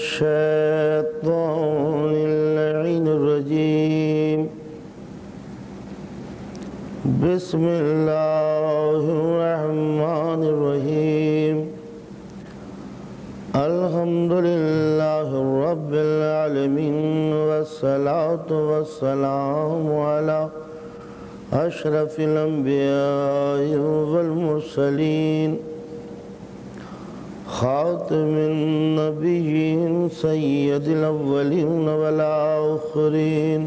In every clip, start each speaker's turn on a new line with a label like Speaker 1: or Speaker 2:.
Speaker 1: الشيطان اللعين الرجيم بسم الله الرحمن الرحيم الحمد لله رب العالمين والصلاة والسلام على أشرف الأنبياء والمرسلين خاتم النبيين سيد الأولين والآخرين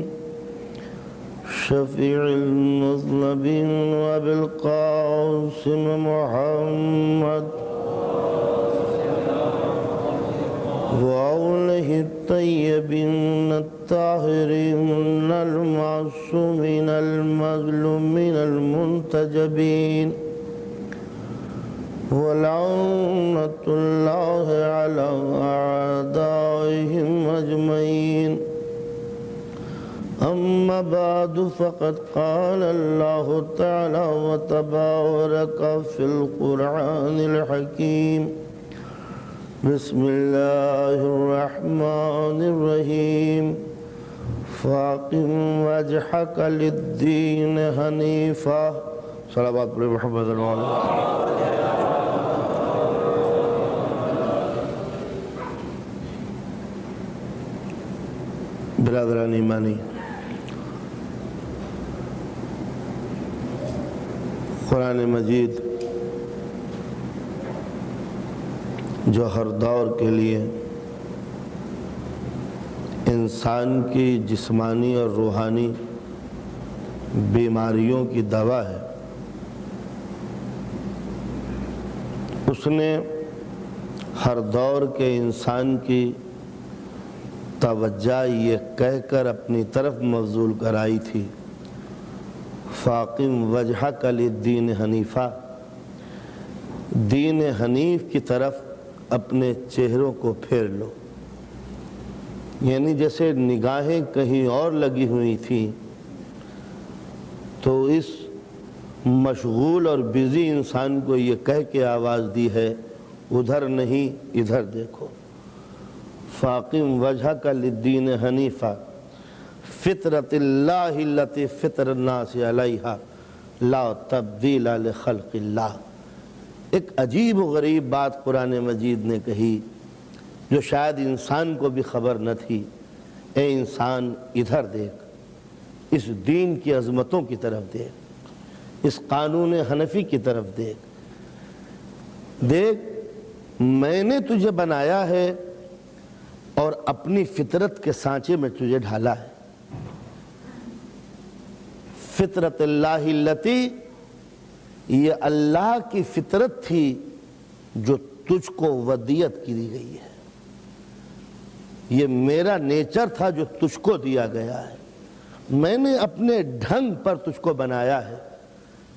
Speaker 1: شفيع المذنبين وأبي القاسم محمد وآله الطيبين الطاهرين المعصومين المظلومين المنتجبين ولعنة الله على أعدائهم أجمعين أما بعد فقد قال الله تعالى وتبارك في القرآن الحكيم بسم الله الرحمن الرحيم فاقم وجهك للدين حنيفا صلوات محمد وعلى برادران ایمانی، قرآن مجید جو ہر دور کے لیے انسان کی جسمانی اور روحانی بیماریوں کی دوا ہے، اس نے ہر دور کے انسان کی توجہ یہ کہہ کر اپنی طرف مبذول کرائی تھی فاقم وجہک للدین حنیفا، دین حنیف کی طرف اپنے چہروں کو پھیر لو، یعنی جیسے نگاہیں کہیں اور لگی ہوئی تھیں تو اس مشغول اور بزی انسان کو یہ کہہ کے آواز دی ہے ادھر نہیں ادھر دیکھو، فاقم وجہک للدین حنیفا فطرت اللہ التی فطر الناس علیہا لا تبدیل لخلق اللہ۔ ایک عجیب و غریب بات قرآن مجید نے کہی جو شاید انسان کو بھی خبر نہ تھی، اے انسان ادھر دیکھ، اس دین کی عظمتوں کی طرف دیکھ، اس قانون حنفی کی طرف دیکھ، میں نے تجھے بنایا ہے اور اپنی فطرت کے سانچے میں تجھے ڈھالا ہے، فطرت اللہ التی، یہ اللہ کی فطرت تھی جو تجھ کو ودیت کی دی گئی ہے، یہ میرا نیچر تھا جو تجھ کو دیا گیا ہے، میں نے اپنے ڈھنگ پر تجھ کو بنایا ہے،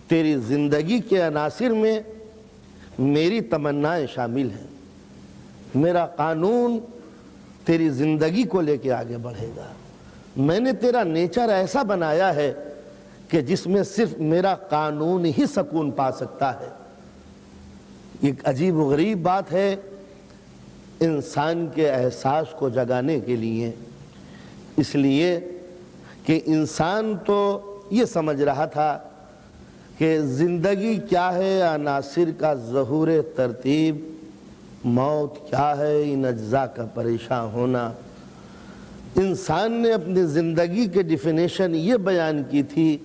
Speaker 1: تیری زندگی کے عناصر میں میری تمنائیں شامل ہیں، میرا قانون تیری زندگی کو لے کے آگے بڑھے گا، میں نے تیرا نیچر ایسا بنایا ہے کہ جس میں صرف میرا قانون ہی سکون پا سکتا ہے۔ ایک عجیب و غریب بات ہے انسان کے احساس کو جگانے کے لیے، اس لیے کہ انسان تو یہ سمجھ رہا تھا کہ زندگی کیا ہے، عناصر کا ظہور ترتیب، موت کیا ہے، ان اجزاء کا پریشان ہونا۔ انسان نے اپنی زندگی کے ڈیفینیشن یہ بیان کی تھی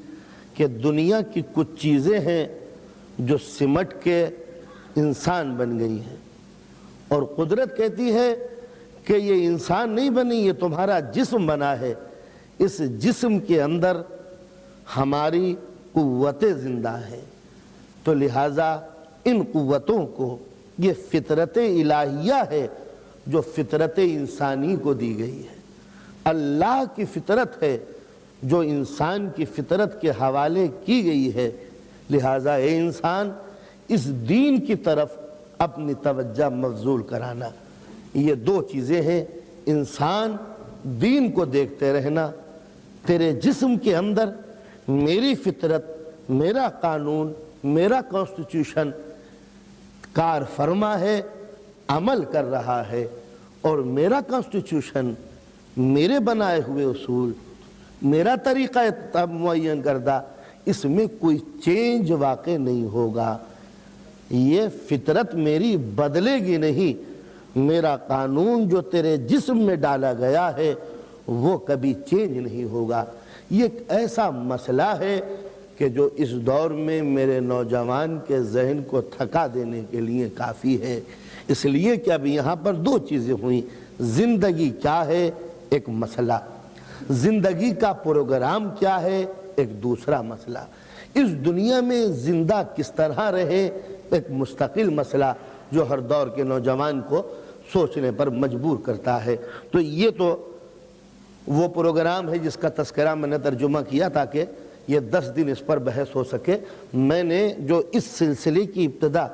Speaker 1: کہ دنیا کی کچھ چیزیں ہیں جو سمٹ کے انسان بن گئی ہیں، اور قدرت کہتی ہے کہ یہ انسان نہیں بنی، یہ تمہارا جسم بنا ہے، اس جسم کے اندر ہماری قوتیں زندہ ہیں، تو لہٰذا ان قوتوں کو، یہ فطرت الہیہ ہے جو فطرت انسانی کو دی گئی ہے، اللہ کی فطرت ہے جو انسان کی فطرت کے حوالے کی گئی ہے، لہٰذا اے انسان اس دین کی طرف اپنی توجہ مبذول کرانا۔ یہ دو چیزیں ہیں، انسان دین کو دیکھتے رہنا، تیرے جسم کے اندر میری فطرت، میرا قانون، میرا کانسٹیٹیوشن کار فرما ہے، عمل کر رہا ہے، اور میرا کانسٹیٹیوشن، میرے بنائے ہوئے اصول، میرا طریقہ معین کردہ، اس میں کوئی چینج واقع نہیں ہوگا۔ یہ فطرت میری بدلے گی نہیں، میرا قانون جو تیرے جسم میں ڈالا گیا ہے وہ کبھی چینج نہیں ہوگا۔ یہ ایک ایسا مسئلہ ہے کہ جو اس دور میں میرے نوجوان کے ذہن کو تھکا دینے کے لیے کافی ہے۔ اس لیے کہ اب یہاں پر دو چیزیں ہوئیں، زندگی کیا ہے، ایک مسئلہ، زندگی کا پروگرام کیا ہے، ایک دوسرا مسئلہ۔ اس دنیا میں زندہ کس طرح رہے، ایک مستقل مسئلہ جو ہر دور کے نوجوان کو سوچنے پر مجبور کرتا ہے۔ تو یہ تو وہ پروگرام ہے جس کا تذکرہ میں نے ترجمہ کیا تاکہ یہ 10 دن اس پر بحث ہو سکے۔ میں نے جو اس سلسلے کی ابتدا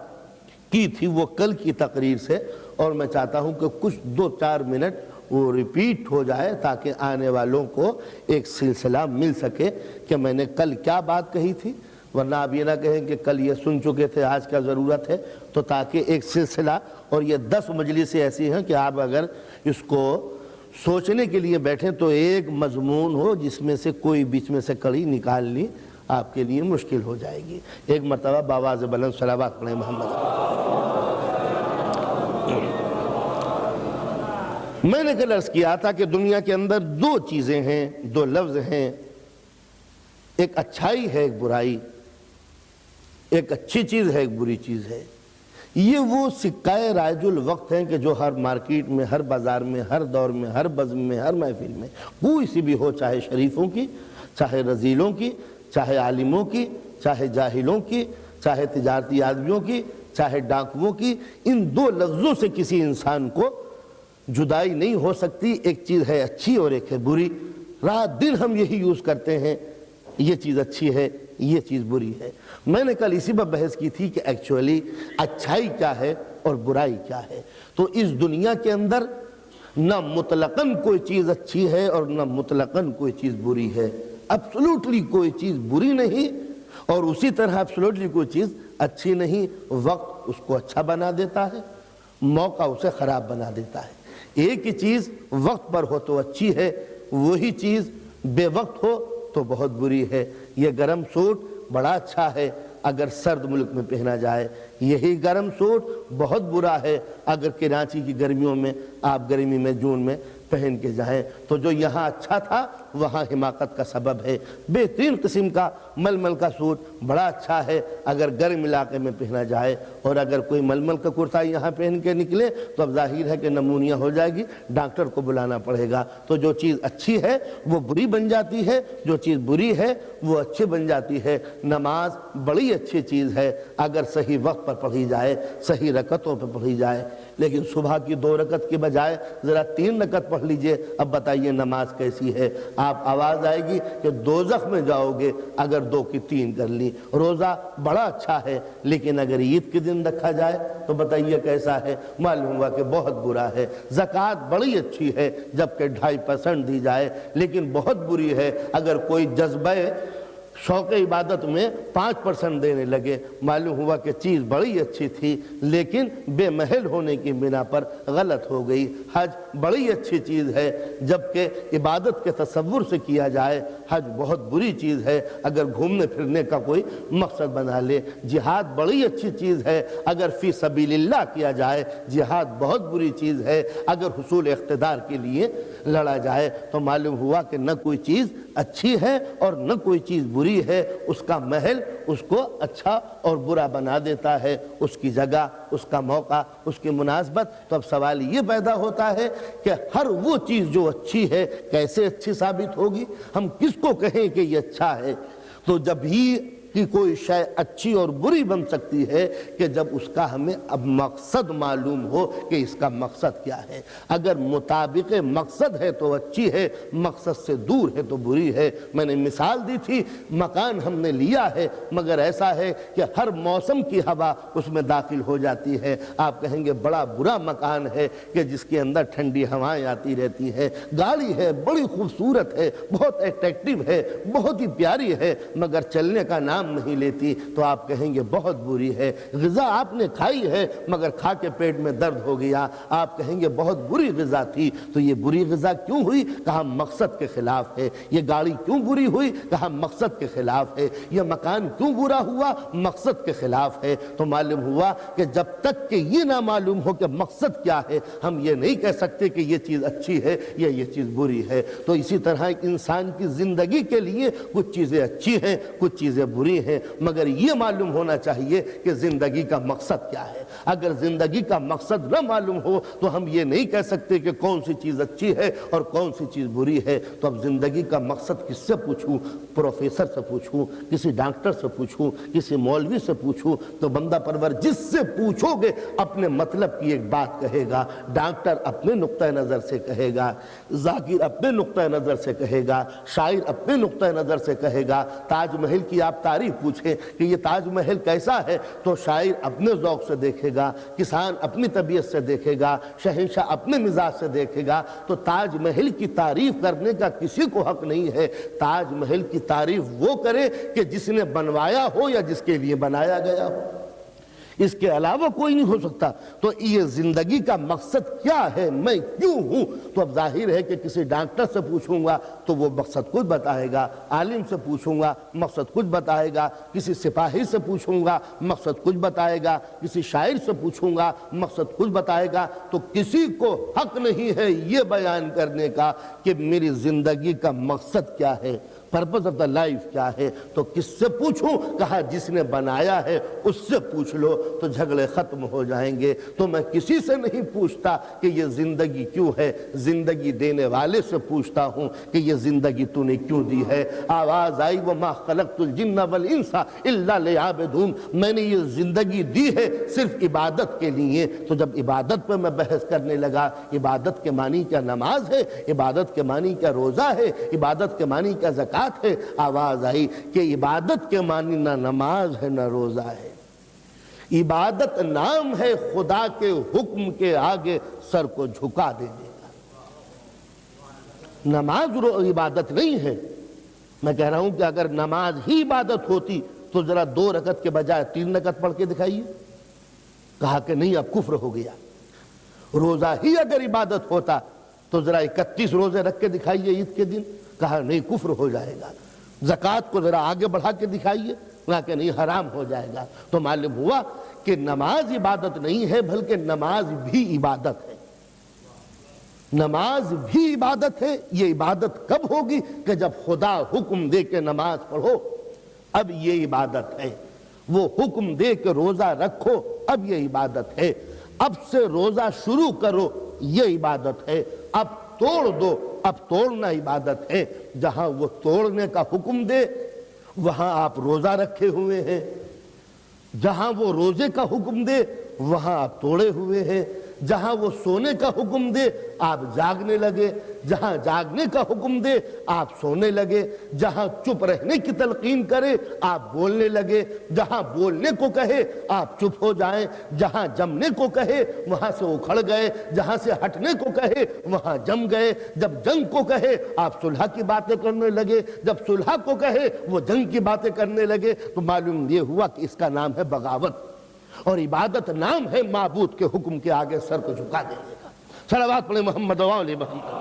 Speaker 1: کی تھی وہ کل کی تقریر سے، اور میں چاہتا ہوں کہ کچھ 2-4 منٹ وہ ریپیٹ ہو جائے تاکہ آنے والوں کو ایک سلسلہ مل سکے کہ میں نے کل کیا بات کہی تھی، ورنہ آپ یہ نہ کہیں کہ کل یہ سن چکے تھے آج کیا ضرورت ہے۔ تو تاکہ ایک سلسلہ، اور یہ 10 مجلسیں ایسی ہیں کہ آپ اگر اس کو سوچنے کے لیے بیٹھیں تو ایک مضمون ہو جس میں سے کوئی بیچ میں سے کڑی نکالنی آپ کے لیے مشکل ہو جائے گی۔ ایک مرتبہ بآواز بلند صلوات پڑھیں محمد۔ میں نے کل عرض کیا تھا کہ دنیا کے اندر 2 چیزیں ہیں، 2 لفظ ہیں، ایک اچھائی ہے، ایک برائی، ایک اچھی چیز ہے، ایک بری چیز ہے۔ یہ وہ سکہ رائج الوقت ہیں کہ جو ہر مارکیٹ میں، ہر بازار میں، ہر دور میں، ہر بزم میں، ہر محفل میں کوئی سی بھی ہو، چاہے شریفوں کی، چاہے رذیلوں کی، چاہے عالموں کی، چاہے جاہلوں کی، چاہے تجارتی آدمیوں کی، چاہے ڈاکوؤں کی، ان 2 لفظوں سے کسی انسان کو جدائی نہیں ہو سکتی۔ ایک چیز ہے اچھی اور ایک ہے بری۔ رات دن ہم یہی یوز کرتے ہیں، یہ چیز اچھی ہے، یہ چیز بری ہے۔ میں نے کل اسی پر بحث کی تھی کہ ایکچولی اچھائی کیا ہے اور برائی کیا ہے۔ تو اس دنیا کے اندر نہ مطلقاً کوئی چیز اچھی ہے اور نہ مطلقاً کوئی چیز بری ہے۔ ایبسولوٹلی کوئی چیز بری نہیں اور اسی طرح ایبسولوٹلی کوئی چیز اچھی نہیں۔ وقت اس کو اچھا بنا دیتا ہے، موقع اسے خراب بنا دیتا ہے۔ ایک ہی چیز وقت پر ہو تو اچھی ہے، وہی چیز بے وقت ہو تو بہت بری ہے۔ یہ گرم سوٹ بڑا اچھا ہے اگر سرد ملک میں پہنا جائے، یہی گرم سوٹ بہت برا ہے اگر کراچی کی گرمیوں میں آپ گرمی میں جون میں پہن کے جائیں۔ تو جو یہاں اچھا تھا وہاں حماقت کا سبب ہے۔ بہترین قسم کا ململ کا سوٹ بڑا اچھا ہے اگر گرم علاقے میں پہنا جائے، اور اگر کوئی ململ کا کرتا یہاں پہن کے نکلے تو اب ظاہر ہے کہ نمونیا ہو جائے گی، ڈاکٹر کو بلانا پڑے گا۔ تو جو چیز اچھی ہے وہ بری بن جاتی ہے، جو چیز بری ہے وہ اچھی بن جاتی ہے۔ نماز بڑی اچھی چیز ہے اگر صحیح وقت پر پڑھی جائے، صحیح رکعتوں پہ پڑھی جائے، لیکن صبح کی 2 رکعت کے بجائے ذرا 3 رکعت پڑھ لیجئے۔ اب بتائیے نماز کیسی ہے؟ آپ آواز آئے گی کہ دوزخ میں جاؤ گے اگر 2 کی 3 کر لی۔ روزہ بڑا اچھا ہے لیکن اگر عید کے دن رکھا جائے تو بتائیے کیسا ہے؟ معلوم ہوا کہ بہت برا ہے۔ زکوٰۃ بڑی اچھی ہے جبکہ 2.5% دی جائے، لیکن بہت بری ہے اگر کوئی جذبہ شوق عبادت میں 5% دینے لگے۔ معلوم ہوا کہ چیز بڑی اچھی تھی لیکن بے محل ہونے کی بنا پر غلط ہو گئی۔ حج بڑی اچھی چیز ہے جبکہ عبادت کے تصور سے کیا جائے حج بہت بری چیز ہے اگر گھومنے پھرنے کا کوئی مقصد بنا لے۔ جہاد بڑی اچھی چیز ہے اگر فی سبیل اللہ کیا جائے، جہاد بہت بری چیز ہے اگر حصول اقتدار کے لیے لڑا جائے۔ تو معلوم ہوا کہ نہ کوئی چیز اچھی ہے اور نہ کوئی چیز بری ہے، اس کا محل اس کو اچھا اور برا بنا دیتا ہے، اس کی جگہ، اس کا موقع، اس کی مناسبت۔ تو اب سوال یہ پیدا ہوتا ہے کہ ہر وہ چیز جو اچھی ہے کیسے اچھی ثابت ہوگی؟ ہم کس کو کہیں کہ یہ اچھا ہے؟ تو جب ہی کہ کوئی شے اچھی اور بری بن سکتی ہے کہ جب اس کا ہمیں اب مقصد معلوم ہو کہ اس کا مقصد کیا ہے۔ اگر مطابق مقصد ہے تو اچھی ہے، مقصد سے دور ہے تو بری ہے۔ میں نے مثال دی تھی، مکان ہم نے لیا ہے مگر ایسا ہے کہ ہر موسم کی ہوا اس میں داخل ہو جاتی ہے۔ آپ کہیں گے بڑا برا مکان ہے کہ جس کے اندر ٹھنڈی ہوائیں آتی رہتی ہے، گاڑی ہے بڑی خوبصورت ہے، بہت اٹریکٹیو ہے، بہت ہی پیاری ہے، مگر چلنے کا نام نام نہیں لیتی تو آپ کہیں گے بہت بری ہے۔ غذا آپ نے کھائی ہے مگر کھا کے پیٹ میں درد ہو گیا، آپ کہیں گے بہت بری غذا تھی۔ تو یہ بری غذا کیوں ہوئی؟ کہا مقصد کے خلاف ہے۔ یہ گاڑی کیوں بری ہوئی؟ کہا مقصد کے خلاف ہے۔ یہ مکان کیوں برا ہوا؟ مقصد کے خلاف ہے۔ تو معلوم ہوا کہ جب تک کہ یہ نہ معلوم ہو کہ مقصد کیا ہے، ہم یہ نہیں کہہ سکتے کہ یہ چیز اچھی ہے یا یہ چیز بری ہے۔ تو اسی طرح ایک انسان کی زندگی کے لیے کچھ چیزیں اچھی ہیں، کچھ چیزیں بری ہیں، مگر یہ معلوم ہونا چاہیے کہ زندگی کا مقصد کیا ہے۔ اگر زندگی کا مقصد نہ معلوم ہو تو ہم یہ نہیں کہہ سکتے کہ کون سی چیز اچھی ہے اور کون سی چیز بری ہے۔ تو اب زندگی کا مقصد کس سے پوچھوں؟ پروفیسر سے پوچھوں، کسی ڈاکٹر سے پوچھوں، کسی مولوی سے پوچھوں؟ تو بندہ پرور جس سے پوچھو گے اپنے مطلب کی ایک بات کہے گا۔ ڈاکٹر اپنے نقطہ نظر سے کہے گا، ذاکر اپنے نقطہ نظر سے کہے گا، شاعر اپنے نقطہ نظر سے کہے گا۔ تاج محل کی آپ تعریف پوچھیں کہ یہ تاج محل کیسا ہے تو شاعر اپنے ذوق سے دیکھے گا، کسان اپنی طبیعت سے دیکھے گا، شہنشاہ اپنے مزاج سے دیکھے گا۔ تو تاج محل کی تعریف کرنے کا کسی کو حق نہیں ہے۔ تاج محل کی تعریف وہ کرے کہ جس نے بنوایا ہو یا جس کے لیے بنایا گیا ہو، اس کے علاوہ کوئی نہیں ہو سکتا۔ تو یہ زندگی کا مقصد کیا ہے، میں کیوں ہوں؟ تو اب ظاہر ہے کہ کسی ڈاکٹر سے پوچھوں گا تو وہ مقصد کچھ بتائے گا، عالم سے پوچھوں گا مقصد کچھ بتائے گا، کسی سپاہی سے پوچھوں گا مقصد کچھ بتائے گا، کسی شاعر سے پوچھوں گا مقصد کچھ بتائے گا۔ تو کسی کو حق نہیں ہے یہ بیان کرنے کا کہ میری زندگی کا مقصد کیا ہے، پرپس آف دا لائف کیا ہے۔ تو کس سے پوچھوں؟ کہا جس نے بنایا ہے اس سے پوچھ لو تو جھگڑے ختم ہو جائیں گے۔ تو میں کسی سے نہیں پوچھتا کہ یہ زندگی کیوں ہے، زندگی دینے والے سے پوچھتا ہوں کہ یہ زندگی تو نے کیوں دی ہے۔ آواز آئی وَمَا خَلَقْتُ الْجِنَّ وَالْإِنسَ إِلَّا لِيَعْبُدُونِ، میں نے یہ زندگی دی ہے صرف عبادت کے لیے۔ تو جب عبادت پہ میں بحث کرنے لگا، عبادت کے معنی کیا نماز ہے، عبادت کے معنی کیا روزہ ہے، عبادت کے معنی کیا زکوٰۃ ہے، آواز آئی کہ عبادت کے معنی نہ نماز ہے نہ روزہ ہے۔ عبادت نام ہے خدا کے حکم کے آگے سر کو جھکا دینے کا۔ نماز عبادت نہیں ہے۔ میں کہہ رہا ہوں کہ اگر نماز ہی عبادت ہوتی تو ذرا 2 رکعت کے بجائے 3 رکعت پڑھ کے دکھائیے۔ کہا کہ نہیں اب کفر ہو گیا۔ روزہ ہی اگر عبادت ہوتا تو ذرا 31 روزے رکھ کے دکھائیے عید کے دن۔ کہا نہیں کفر ہو جائے گا۔ زکوٰۃ کو ذرا آگے بڑھا کے دکھائیے۔ کہا کہ نہیں حرام ہو جائے گا۔ تو معلوم ہوا کہ نماز عبادت نہیں ہے بلکہ نماز بھی عبادت ہے۔ نماز بھی عبادت ہے۔ یہ عبادت کب ہوگی؟ کہ جب خدا حکم دے کے نماز پڑھو، اب یہ عبادت ہے۔ وہ حکم دے کے روزہ رکھو، اب یہ عبادت ہے۔ اب سے روزہ شروع کرو، یہ عبادت ہے۔ اب توڑ دو، اب توڑنا عبادت ہے۔ جہاں وہ توڑنے کا حکم دے وہاں آپ روزہ رکھے ہوئے ہیں، جہاں وہ روزے کا حکم دے وہاں آپ توڑے ہوئے ہیں، جہاں وہ سونے کا حکم دے آپ جاگنے لگے، جہاں جاگنے کا حکم دے آپ سونے لگے، جہاں چپ رہنے کی تلقین کرے آپ بولنے لگے، جہاں بولنے کو کہے آپ چپ ہو جائیں، جہاں جمنے کو کہے وہاں سے اکھڑ گئے، جہاں سے ہٹنے کو کہے وہاں جم گئے، جب جنگ کو کہے آپ صلح کی باتیں کرنے لگے، جب صلح کو کہے وہ جنگ کی باتیں کرنے لگے۔ تو معلوم یہ ہوا کہ اس کا نام ہے بغاوت، اور عبادت نام ہے معبود کے حکم کے آگے سر کو جھکا دینے کا۔ صلوات پڑھیں محمد و آل محمد۔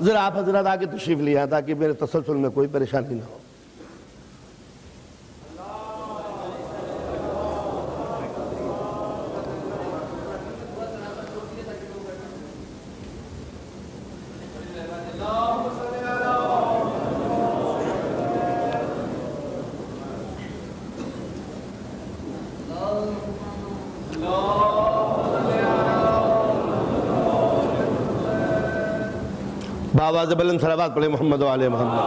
Speaker 1: ذرا آپ حضرات آگے تشریف لیا تاکہ میرے تسلسل میں کوئی پریشانی نہ ہو۔ باواز بلند صلوات پڑھیں محمد و آل محمد۔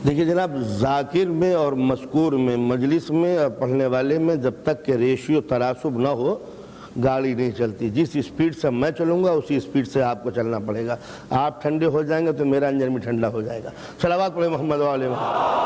Speaker 1: دیکھیے جناب، ذاکر میں اور مذکور میں، مجلس میں اور پڑھنے والے میں جب تک کہ ریشیو تناسب نہ ہو گاڑی نہیں چلتی۔ جس اسپیڈ سے میں چلوں گا اسی اسپیڈ سے آپ کو چلنا پڑے گا۔ آپ ٹھنڈے ہو جائیں گے تو میرا انجن بھی ٹھنڈا ہو جائے گا۔ صلوات پڑھیں محمد و آل محمد۔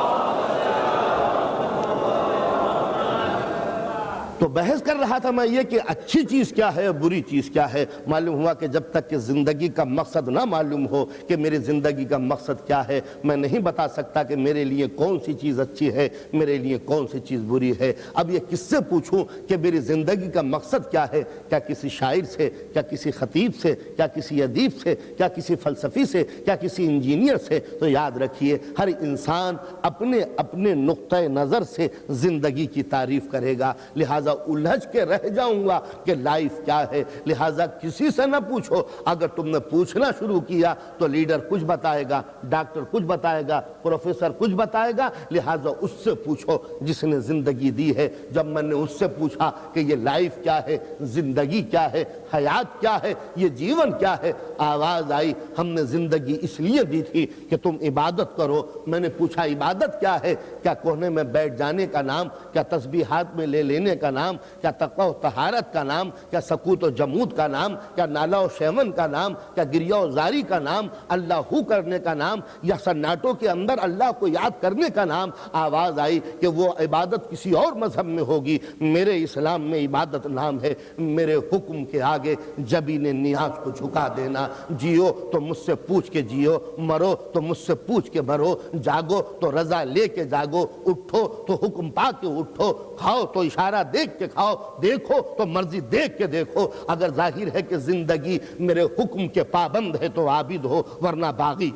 Speaker 1: تو بحث کر رہا تھا میں یہ کہ اچھی چیز کیا ہے بری چیز کیا ہے. معلوم ہوا کہ جب تک کہ زندگی کا مقصد نہ معلوم ہو کہ میری زندگی کا مقصد کیا ہے، میں نہیں بتا سکتا کہ میرے لیے کون سی چیز اچھی ہے، میرے لیے کون سی چیز بری ہے. اب یہ کس سے پوچھوں کہ میری زندگی کا مقصد کیا ہے؟ کیا کسی شاعر سے، کیا کسی خطیب سے، کیا کسی ادیب سے، کیا کسی فلسفی سے، کیا کسی انجینئر سے؟ تو یاد رکھیے ہر انسان اپنے اپنے نقطۂ نظر سے زندگی کی تعریف کرے گا. لہٰذا الجھ کے رہ جاؤں گا کہ لائف کیا ہے. لہٰذا کسی سے نہ پوچھو. اگر تم نے پوچھنا شروع کیا تو لیڈر کچھ بتائے گا، ڈاکٹر کچھ بتائے گا، پروفیسر کچھ بتائے گا. لہٰذا اس سے پوچھو جس نے زندگی دی ہے. جب میں نے اس سے پوچھا کہ یہ لائف کیا ہے، زندگی کیا ہے، حیات کیا ہے، یہ جیون کیا ہے، آواز آئی ہم نے زندگی اس لیے دی تھی کہ تم عبادت کرو. میں نے پوچھا عبادت کیا ہے؟ کیا کونے میں بیٹھ جانے کا نام؟ کیا تسبیحات میں لے لینے کا نام؟ کیا تقوی و طہارت کا نام؟ کیا سکوت و جمود کا نام؟ کیا نالا و شیون کا نام؟ کیا گریہ و زاری کا نام؟ اللہ ہو کرنے کا نام؟ یا سناٹوں کے اندر اللہ کو یاد کرنے کا نام؟ آواز آئی کہ وہ عبادت کسی اور مذہب میں ہوگی. میرے اسلام میں عبادت نام ہے میرے حکم کے آگے جبین نیاز کو جھکا دینا. جیو تو مجھ سے پوچھ کے جیو، مرو تو مجھ سے پوچھ کے مرو، جاگو تو رضا لے کے جاگو، اٹھو تو حکم پا کے اٹھو، کھاؤ تو اشارہ دیکھ کے کھاؤ، دیکھو تو مرضی دیکھ کے دیکھو. اگر ظاہر ہے کہ زندگی میرے حکم کے پابند ہے تو عابد ہو، ورنہ باغی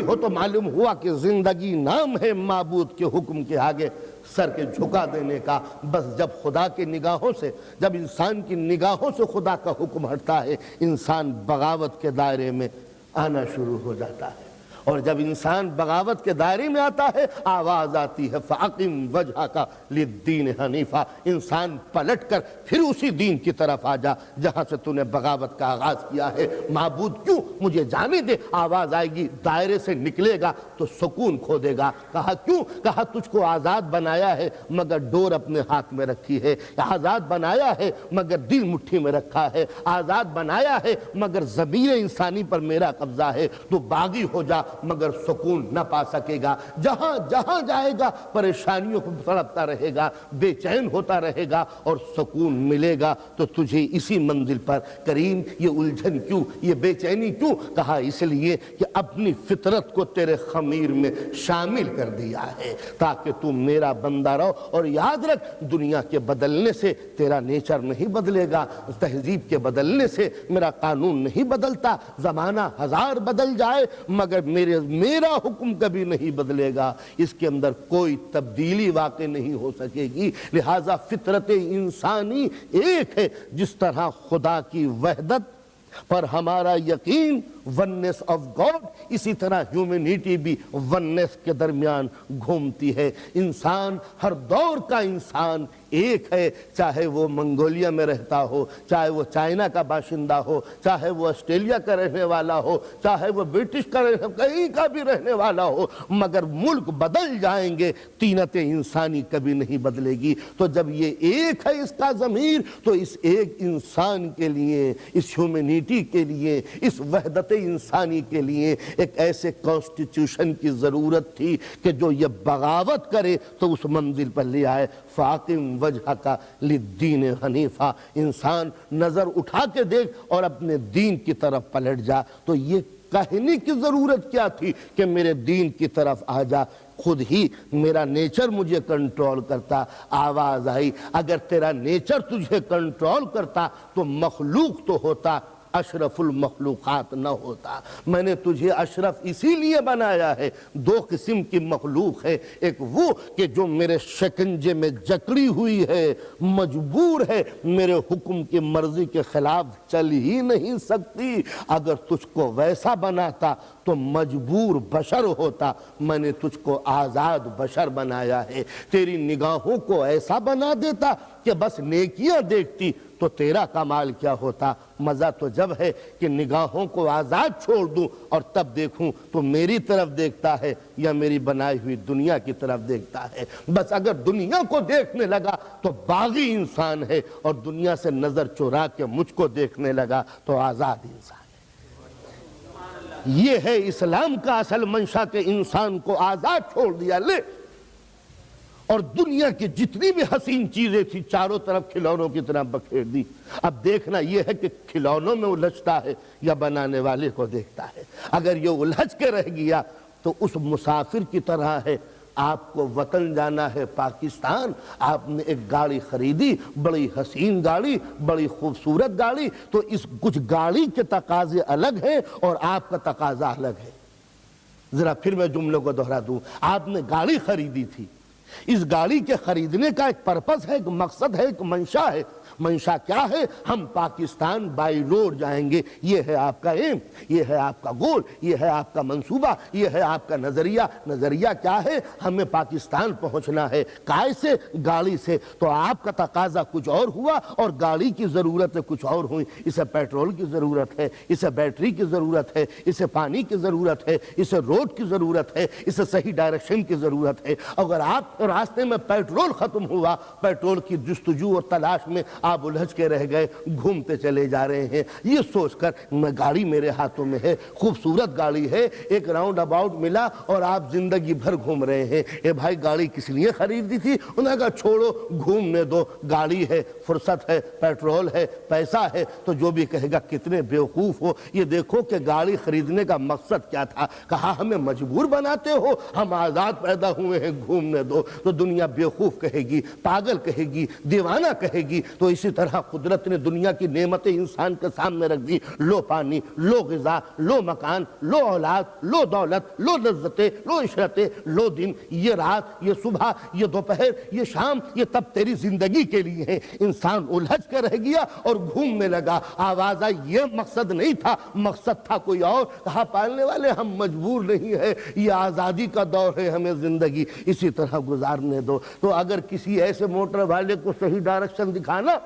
Speaker 1: ہو. تو معلوم ہوا کہ زندگی نام ہے معبود کے حکم کے آگے سر کے جھکا دینے کا. بس جب خدا کی نگاہوں سے، جب انسان کی نگاہوں سے خدا کا حکم ہٹتا ہے، انسان بغاوت کے دائرے میں آنا شروع ہو جاتا ہے. اور جب انسان بغاوت کے دائرے میں آتا ہے آواز آتی ہے فَأَقِمْ وَجْهَكَ لِلدِّينِ حَنِيفًا. انسان پلٹ کر پھر اسی دین کی طرف آ جا جہاں سے تو نے بغاوت کا آغاز کیا ہے. معبود کیوں؟ مجھے جانے دے. آواز آئے گی، دائرے سے نکلے گا تو سکون کھو دے گا. کہا کیوں؟ کہا تجھ کو آزاد بنایا ہے مگر ڈور اپنے ہاتھ میں رکھی ہے. آزاد بنایا ہے مگر دل مٹھی میں رکھا ہے. آزاد بنایا ہے مگر ضمیر انسانی پر میرا قبضہ ہے. تو باغی ہو جا مگر سکون نہ پا سکے گا. جہاں جہاں جائے گا پریشانیوں کو تڑپتا رہے گا، بے چین ہوتا رہے گا، اور سکون ملے گا تو تجھے اسی منزل پر. کریم یہ الجھن کیوں، یہ بے چینی کیوں؟ کہا اس لیے کہ اپنی فطرت کو تیرے خمیر میں شامل کر دیا ہے تاکہ تم میرا بندہ رہو. اور یاد رکھ دنیا کے بدلنے سے تیرا نیچر نہیں بدلے گا، تہذیب کے بدلنے سے میرا قانون نہیں بدلتا. زمانہ ہزار بدل جائے مگر میرا حکم کبھی نہیں بدلے گا. اس کے اندر کوئی تبدیلی واقع نہیں ہو سکے گی. لہٰذا فطرت انسانی ایک ہے. جس طرح خدا کی وحدت پر ہمارا یقین وننس آف گاڈ، اسی طرح ہیومینٹی بھی وننس کے درمیان گھومتی ہے. انسان ہر دور کا انسان ایک ہے، چاہے وہ منگولیا میں رہتا ہو، چاہے وہ چائنا کا باشندہ ہو، چاہے وہ آسٹریلیا کا رہنے والا ہو، چاہے وہ برٹش کا کہیں کا بھی رہنے والا ہو. مگر ملک بدل جائیں گے، طینت انسانی کبھی نہیں بدلے گی. تو جب یہ ایک ہے اس کا ضمیر، تو اس ایک انسان کے لیے، اس ہیومینٹی کے لیے، اس وحدت انسانی کے لیے ایک ایسے کانسٹیٹیوشن کی ضرورت تھی کہ جو یہ بغاوت کرے تو اس منزل پر لے آئے. فاقم وجہک للدین حنیفا. انسان نظر اٹھا کے دیکھ اور اپنے دین کی طرف پلٹ جا. تو یہ کہنے کی ضرورت کیا تھی کہ میرے دین کی طرف آ جا؟ خود ہی میرا نیچر مجھے کنٹرول کرتا. آواز آئی اگر تیرا نیچر تجھے کنٹرول کرتا تو مخلوق تو ہوتا، اشرف المخلوقات نہ ہوتا. میں نے تجھے اشرف اسی لیے بنایا ہے. دو قسم کی مخلوق ہے، ایک وہ کہ جو میرے شکنجے میں جکڑی ہوئی ہے، مجبور ہے، میرے حکم کی مرضی کے خلاف چل ہی نہیں سکتی. اگر تجھ کو ویسا بناتا تو مجبور بشر ہوتا. میں نے تجھ کو آزاد بشر بنایا ہے. تیری نگاہوں کو ایسا بنا دیتا کہ بس نیکیاں دیکھتی تو تیرا کمال کیا ہوتا. مزہ تو جب ہے کہ نگاہوں کو آزاد چھوڑ دوں اور تب دیکھوں تو میری طرف دیکھتا ہے یا میری بنائی ہوئی دنیا کی طرف دیکھتا ہے. بس اگر دنیا کو دیکھنے لگا تو باغی انسان ہے، اور دنیا سے نظر چرا کے مجھ کو دیکھنے لگا تو آزاد انسان ہے. یہ ہے اسلام کا اصل منشا کہ انسان کو آزاد چھوڑ دیا. لے اور دنیا کی جتنی بھی حسین چیزیں تھی چاروں طرف کھلونوں کی طرح بکھیر دی۔ اب دیکھنا یہ ہے کہ کھلونوں میں الجھتا ہے یا بنانے والے کو دیکھتا ہے۔ اگر یہ الجھ کے رہ گیا تو اس مسافر کی طرح ہے۔ آپ کو وطن جانا ہے پاکستان، آپ نے ایک گاڑی خریدی، بڑی حسین گاڑی، بڑی خوبصورت گاڑی، تو اس کچھ گاڑی کے تقاضے الگ ہیں اور آپ کا تقاضا الگ ہے۔ ذرا پھر میں جملوں کو دہرا دوں، آپ نے گاڑی خریدی تھی، اس گاڑی کے خریدنے کا ایک پرپس ہے، ایک مقصد ہے، ایک منشا ہے۔ منشا کیا ہے؟ ہم پاکستان بائی روڈ جائیں گے، یہ ہے آپ کا ایم، یہ ہے آپ کا گول، یہ ہے آپ کا منصوبہ، یہ ہے آپ کا نظریہ۔ نظریہ کیا ہے؟ ہمیں پاکستان پہنچنا ہے۔ کائے سے؟ گاڑی سے۔ تو آپ کا تقاضا کچھ اور ہوا اور گاڑی کی ضرورت کچھ اور ہوئی۔ اسے پیٹرول کی ضرورت ہے، اسے بیٹری کی ضرورت ہے، اسے پانی کی ضرورت ہے، اسے روڈ کی ضرورت ہے، اسے صحیح ڈائریکشن کی ضرورت ہے۔ اگر آپ راستے میں پیٹرول ختم ہوا، پیٹرول کی جستجو اور تلاش میں آپ الجھ کے رہ گئے، گھومتے چلے جا رہے ہیں یہ سوچ کر گاڑی میرے ہاتھوں میں ہے، خوبصورت گاڑی ہے، ایک راؤنڈ اباؤٹ ملا اور آپ زندگی بھر گھوم رہے ہیں۔ اے بھائی گاڑی کس لیے خریدی تھی؟ انہوں نے کہا چھوڑو گھومنے دو، گاڑی ہے، فرصت ہے، پیٹرول ہے، پیسہ ہے۔ تو جو بھی کہے گا کتنے بیوقوف ہو، یہ دیکھو کہ گاڑی خریدنے کا مقصد کیا تھا۔ کہا ہمیں مجبور بناتے ہو، ہم آزاد پیدا ہوئے ہیں، گھومنے دو۔ تو دنیا بیوقوف کہے گی، پاگل کہے گی، دیوانہ کہے گی۔ تو اسی طرح قدرت نے دنیا کی نعمتیں انسان کے سامنے رکھ دی، لو پانی، لو غذا، لو مکان، لو اولاد، لو دولت، لو لذتیں، لو عشرتیں، لو دن، یہ رات، یہ صبح، یہ دوپہر، یہ شام، یہ تب تیری زندگی کے لیے ہے۔ انسان الجھ کر رہ گیا اور گھومنے لگا۔ آواز آئی یہ مقصد نہیں تھا، مقصد تھا کوئی اور۔ کہا پالنے والے ہم مجبور نہیں ہے، یہ آزادی کا دور ہے، ہمیں زندگی اسی طرح گزارنے دو۔ تو اگر کسی ایسے موٹر والے کو صحیح ڈائریکشن دکھانا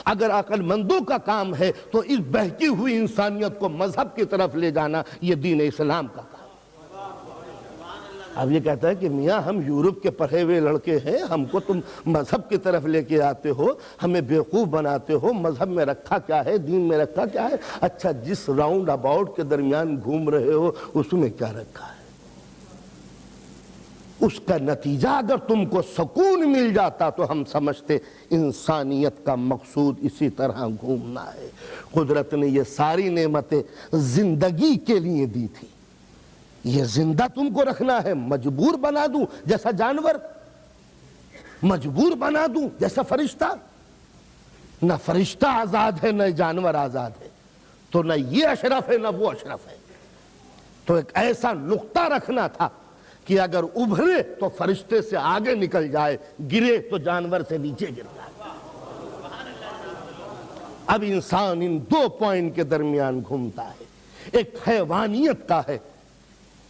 Speaker 1: اگر عقل مندوں کا کام ہے تو اس بہتی ہوئی انسانیت کو مذہب کی طرف لے جانا یہ دین اسلام کا کام۔ اب یہ کہتا ہے کہ میاں ہم یورپ کے پڑھے ہوئے لڑکے ہیں، ہم کو تم مذہب کی طرف لے کے آتے ہو، ہمیں بیوقوف بناتے ہو۔ مذہب میں رکھا کیا ہے؟ دین میں رکھا کیا ہے؟ اچھا جس راؤنڈ اباؤٹ کے درمیان گھوم رہے ہو اس میں کیا رکھا ہے؟ اس کا نتیجہ اگر تم کو سکون مل جاتا تو ہم سمجھتے انسانیت کا مقصود اسی طرح گھومنا ہے۔ قدرت نے یہ ساری نعمتیں زندگی کے لیے دی تھی، یہ زندہ تم کو رکھنا ہے، مجبور بنا دوں جیسا جانور، مجبور بنا دوں جیسا فرشتہ؟ نہ فرشتہ آزاد ہے نہ جانور آزاد ہے، تو نہ یہ اشرف ہے نہ وہ اشرف ہے۔ تو ایک ایسا نقطہ رکھنا تھا کہ اگر ابھرے تو فرشتے سے آگے نکل جائے، گرے تو جانور سے نیچے گر جائے۔ اب انسان ان دو پوائنٹ کے درمیان گھومتا ہے، ایک حیوانیت کا ہے،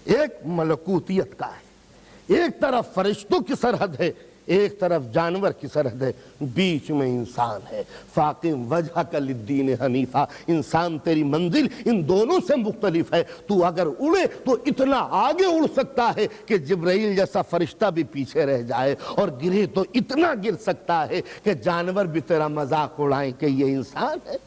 Speaker 1: ایک ملکوتیت کا ہے۔ ایک طرف فرشتوں کی سرحد ہے، ایک طرف جانور کی سرحد ہے، بیچ میں انسان ہے۔ فاقم وجہک للدین حنیفہ، انسان تیری منزل ان دونوں سے مختلف ہے۔ تو اگر اڑے تو اتنا آگے اڑ سکتا ہے کہ جبرائیل جیسا فرشتہ بھی پیچھے رہ جائے، اور گرے تو اتنا گر سکتا ہے کہ جانور بھی تیرا مذاق اڑائیں کہ یہ انسان ہے۔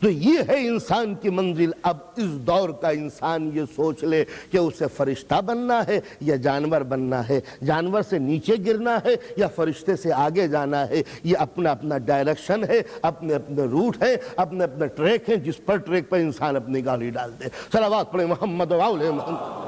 Speaker 1: تو یہ ہے انسان کی منزل۔ اب اس دور کا انسان یہ سوچ لے کہ اسے فرشتہ بننا ہے یا جانور بننا ہے، جانور سے نیچے گرنا ہے یا فرشتے سے آگے جانا ہے۔ یہ اپنا اپنا ڈائریکشن ہے، اپنے اپنے روٹ ہے، اپنے اپنے ٹریک ہیں، جس پر ٹریک پر انسان اپنی گاڑی ڈال دے۔ صلوات پڑھیں محمد و آل محمد۔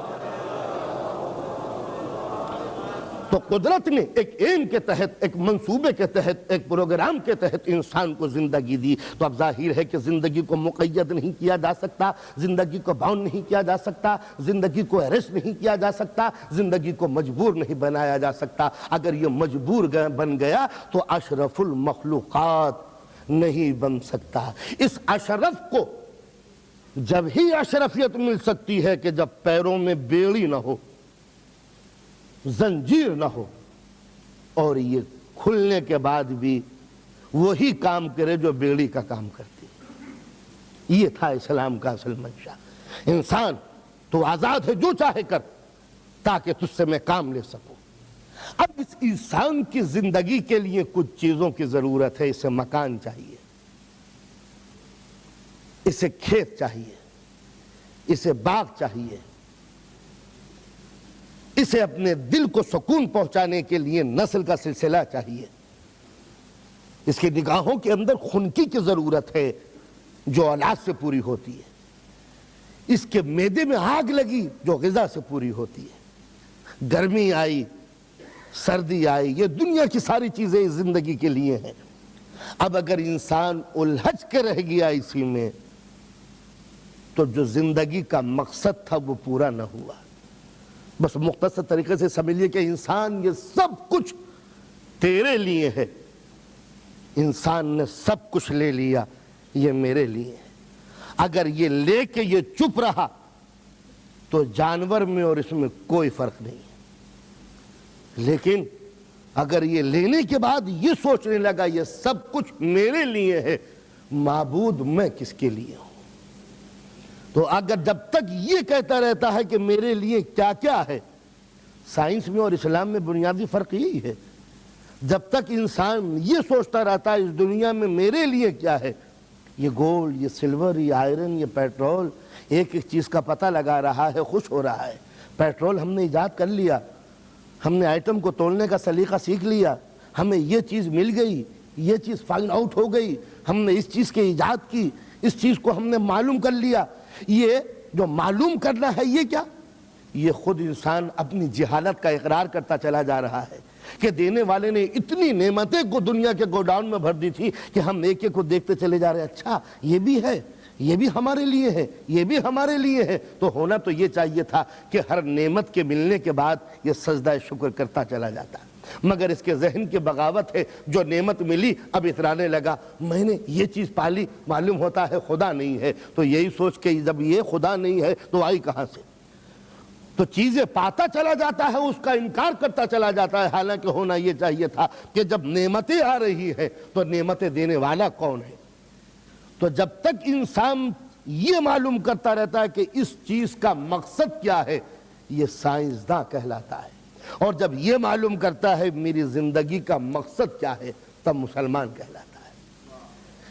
Speaker 1: تو قدرت نے ایک ایم کے تحت، ایک منصوبے کے تحت، ایک پروگرام کے تحت انسان کو زندگی دی۔ تو اب ظاہر ہے کہ زندگی کو مقید نہیں کیا جا سکتا، زندگی کو باؤنڈ نہیں کیا جا سکتا، زندگی کو ایرسٹ نہیں کیا جا سکتا، زندگی کو مجبور نہیں بنایا جا سکتا۔ اگر یہ مجبور بن گیا تو اشرف المخلوقات نہیں بن سکتا۔ اس اشرف کو جب ہی اشرفیت مل سکتی ہے کہ جب پیروں میں بیڑی نہ ہو، زنجیر نہ ہو، اور یہ کھلنے کے بعد بھی وہی کام کرے جو بیڑی کا کام کرتی۔ یہ تھا اسلام کا اصل منشا۔ انسان تو آزاد ہے، جو چاہے کر، تاکہ تجھ سے میں کام لے سکوں۔ اب اس انسان کی زندگی کے لیے کچھ چیزوں کی ضرورت ہے۔ اسے مکان چاہیے، اسے کھیت چاہیے، اسے باغ چاہیے، اسے اپنے دل کو سکون پہنچانے کے لیے نسل کا سلسلہ چاہیے، اس کی نگاہوں کے اندر خنکی کی ضرورت ہے جو اولاد سے پوری ہوتی ہے، اس کے معدے میں آگ لگی جو غذا سے پوری ہوتی ہے، گرمی آئی سردی آئی، یہ دنیا کی ساری چیزیں اس زندگی کے لیے ہیں۔ اب اگر انسان الجھ کے رہ گیا اسی میں تو جو زندگی کا مقصد تھا وہ پورا نہ ہوا۔ بس مختصر طریقے سے سمجھیے کہ انسان یہ سب کچھ تیرے لیے ہے، انسان نے سب کچھ لے لیا، یہ میرے لیے ہے۔ اگر یہ لے کے یہ چپ رہا تو جانور میں اور اس میں کوئی فرق نہیں ہے، لیکن اگر یہ لینے کے بعد یہ سوچنے لگا یہ سب کچھ میرے لیے ہے، معبود میں کس کے لیے ہوں؟ تو اگر جب تک یہ کہتا رہتا ہے کہ میرے لیے کیا کیا ہے، سائنس میں اور اسلام میں بنیادی فرق یہی ہے، جب تک انسان یہ سوچتا رہتا ہے اس دنیا میں میرے لیے کیا ہے، یہ گولڈ، یہ سلور، یہ آئرن، یہ پیٹرول، ایک ایک چیز کا پتہ لگا رہا ہے، خوش ہو رہا ہے۔ پیٹرول ہم نے ایجاد کر لیا، ہم نے آئٹم کو تولنے کا سلیقہ سیکھ لیا، ہمیں یہ چیز مل گئی، یہ چیز فائنڈ آؤٹ ہو گئی، ہم نے اس چیز کی ایجاد کی، اس چیز کو ہم نے معلوم کر لیا۔ یہ جو معلوم کرنا ہے یہ کیا؟ یہ خود انسان اپنی جہالت کا اقرار کرتا چلا جا رہا ہے کہ دینے والے نے اتنی نعمتیں کو دنیا کے گوڈاؤن میں بھر دی تھی کہ ہم ایک ایک کو دیکھتے چلے جا رہے ہیں، اچھا یہ بھی ہے، یہ بھی ہمارے لیے ہے، یہ بھی ہمارے لیے ہے۔ تو ہونا تو یہ چاہیے تھا کہ ہر نعمت کے ملنے کے بعد یہ سجدہ شکر کرتا چلا جاتا، مگر اس کے ذہن کی بغاوت ہے، جو نعمت ملی اب اترانے لگا میں نے یہ چیز پالی، معلوم ہوتا ہے خدا نہیں ہے، تو یہی سوچ کے جب یہ خدا نہیں ہے تو آئی کہاں سے؟ تو چیزیں پاتا چلا جاتا ہے، اس کا انکار کرتا چلا جاتا ہے، حالانکہ ہونا یہ چاہیے تھا کہ جب نعمتیں آ رہی ہے تو نعمتیں دینے والا کون ہے؟ تو جب تک انسان یہ معلوم کرتا رہتا ہے کہ اس چیز کا مقصد کیا ہے، یہ سائنسداں کہلاتا ہے، اور جب یہ معلوم کرتا ہے میری زندگی کا مقصد کیا ہے تب مسلمان کہلاتا ہے۔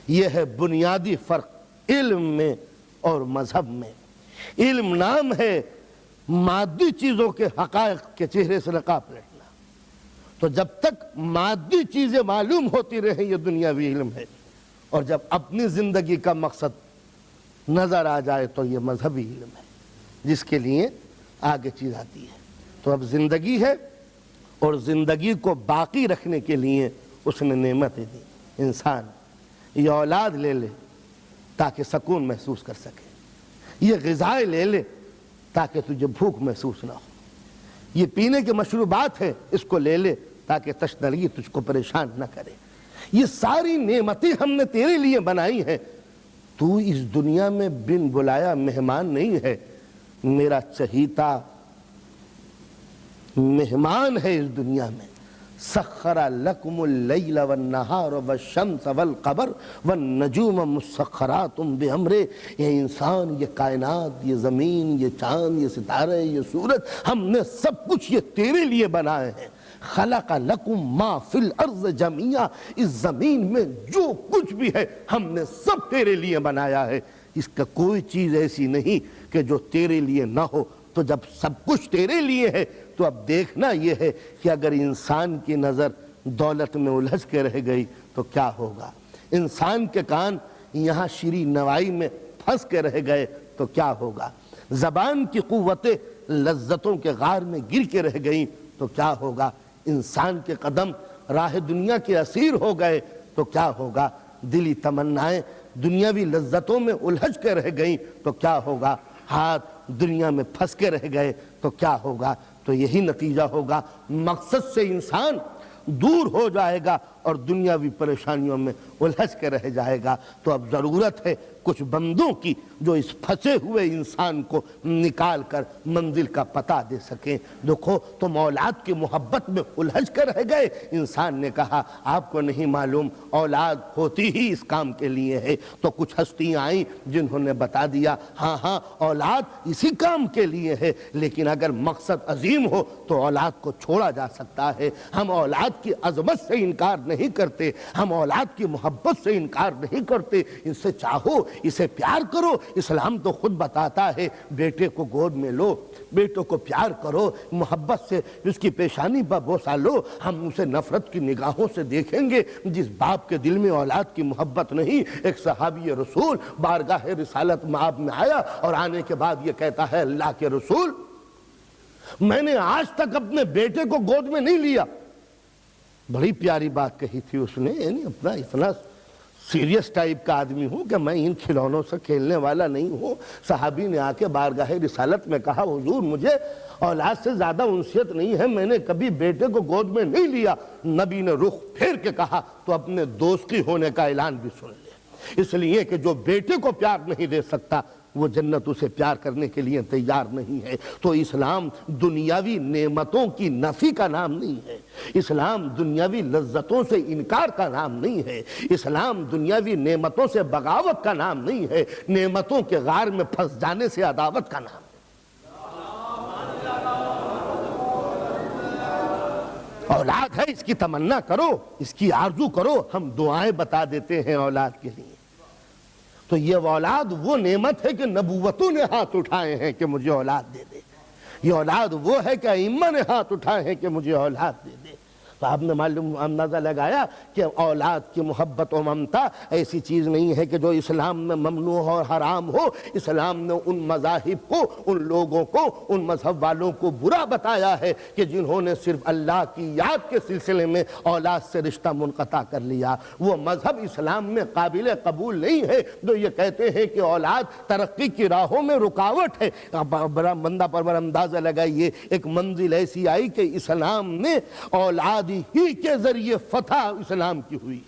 Speaker 1: یہ ہے بنیادی فرق علم میں اور مذہب میں۔ علم نام ہے مادی چیزوں کے حقائق کے چہرے سے نقاب لٹنا، تو جب تک مادی چیزیں معلوم ہوتی رہیں یہ دنیاوی علم ہے، اور جب اپنی زندگی کا مقصد نظر آ جائے تو یہ مذہبی علم ہے، جس کے لیے آگے چیز آتی ہے۔ تو اب زندگی ہے اور زندگی کو باقی رکھنے کے لیے اس نے نعمتیں دی۔ انسان یہ اولاد لے لے تاکہ سکون محسوس کر سکے، یہ غذائیں لے لے تاکہ تجھے بھوک محسوس نہ ہو، یہ پینے کے مشروبات ہیں اس کو لے لے تاکہ تشنگی تجھ کو پریشان نہ کرے۔ یہ ساری نعمتیں ہم نے تیرے لیے بنائی ہیں، تو اس دنیا میں بن بلایا مہمان نہیں ہے، میرا چہیتا مہمان ہے اس دنیا میں۔ سخر لکم اللیل والنہار والشمس والقمر والنجوم مسخرات بامرہ۔ یہ انسان، یہ کائنات، یہ زمین، یہ چاند، یہ ستارے، یہ سورج، ہم نے سب کچھ یہ تیرے لیے بنائے ہیں۔ خلق لکم ما فی الارض جمیعا، اس زمین میں جو کچھ بھی ہے ہم نے سب تیرے لیے بنایا ہے، اس کا کوئی چیز ایسی نہیں کہ جو تیرے لیے نہ ہو۔ تو جب سب کچھ تیرے لیے ہے تو اب دیکھنا یہ ہے کہ اگر انسان کی نظر دولت میں الجھ کے رہ گئی تو کیا ہوگا، انسان کے کان یہاں شیریں نوائی میں پھنس کے رہ گئے تو کیا ہوگا، زبان کی قوتیں لذتوں کے غار میں گر کے رہ گئیں تو کیا ہوگا، انسان کے قدم راہ دنیا کے اسیر ہو گئے تو کیا ہوگا، دلی تمنائیں دنیاوی لذتوں میں الجھ کے رہ گئیں تو کیا ہوگا، ہاتھ دنیا میں پھنس کے رہ گئے تو کیا ہوگا۔ تو یہی نتیجہ ہوگا، مقصد سے انسان دور ہو جائے گا اور دنیاوی پریشانیوں میں الجھ کے رہ جائے گا۔ تو اب ضرورت ہے کچھ بندوں کی جو اس پھنسے ہوئے انسان کو نکال کر منزل کا پتہ دے سکیں۔ دیکھو تم اولاد کی محبت میں الجھ کر رہ گئے، انسان نے کہا آپ کو نہیں معلوم اولاد ہوتی ہی اس کام کے لیے ہے۔ تو کچھ ہستیاں آئیں جنہوں نے بتا دیا ہاں اولاد اسی کام کے لیے ہے، لیکن اگر مقصد عظیم ہو تو اولاد کو چھوڑا جا سکتا ہے، ہم اولاد کی عظمت سے انکار نہیں نہیں کرتے، ہم اولاد کی محبت سے انکار نہیں کرتے، ان سے چاہو، اسے پیار کرو۔ اسلام تو خود بتاتا ہے بیٹے کو گود میں لو، بیٹوں کو پیار کرو، محبت سے اس کی پیشانی پر بوسہ لو۔ ہم اسے نفرت کی نگاہوں سے دیکھیں گے؟ جس باپ کے دل میں اولاد کی محبت نہیں۔ ایک صحابی رسول بارگاہ رسالت مآب میں آیا اور آنے کے بعد یہ کہتا ہے، اللہ کے رسول، میں نے آج تک اپنے بیٹے کو گود میں نہیں لیا۔ بڑی پیاری بات کہی تھی اس نے، یعنی اپنا اتنا سیریس ٹائپ کا آدمی ہوں کہ میں ان کھلونوں سے کھیلنے والا نہیں ہوں۔ صحابی نے آ کے بارگاہ رسالت میں کہا، حضور مجھے اولاد سے زیادہ انسیت نہیں ہے، میں نے کبھی بیٹے کو گود میں نہیں لیا۔ نبی نے رخ پھیر کے کہا، تو اپنے دوستی ہونے کا اعلان بھی سن لے، اس لیے کہ جو بیٹے کو پیار نہیں دے سکتا وہ جنت اسے پیار کرنے کے لیے تیار نہیں ہے۔ تو اسلام دنیاوی نعمتوں کی نفی کا نام نہیں ہے، اسلام دنیاوی لذتوں سے انکار کا نام نہیں ہے، اسلام دنیاوی نعمتوں سے بغاوت کا نام نہیں ہے، نعمتوں کے غار میں پھنس جانے سے عداوت کا نام ہے۔ اولاد ہے، اس کی تمنا کرو، اس کی آرزو کرو۔ ہم دعائیں بتا دیتے ہیں اولاد کے لیے، تو یہ اولاد وہ نعمت ہے کہ نبوتوں نے ہاتھ اٹھائے ہیں کہ مجھے اولاد دے دے۔ یہ اولاد وہ ہے کہ ائمہ نے ہاتھ اٹھائے ہیں کہ مجھے اولاد دے دے۔ تو آپ نے معلوم اندازہ لگایا کہ اولاد کی محبت و ممتا ایسی چیز نہیں ہے کہ جو اسلام میں ممنوع اور حرام ہو۔ اسلام نے ان مذاہب کو، ان لوگوں کو، ان مذہب والوں کو برا بتایا ہے کہ جنہوں نے صرف اللہ کی یاد کے سلسلے میں اولاد سے رشتہ منقطع کر لیا۔ وہ مذہب اسلام میں قابل قبول نہیں ہے جو یہ کہتے ہیں کہ اولاد ترقی کی راہوں میں رکاوٹ ہے۔ بڑا بندہ پر اندازہ لگائیے، ایک منزل ایسی آئی کہ اسلام نے اولاد ہی کے ذریعے فتح اسلام کی ہوئی۔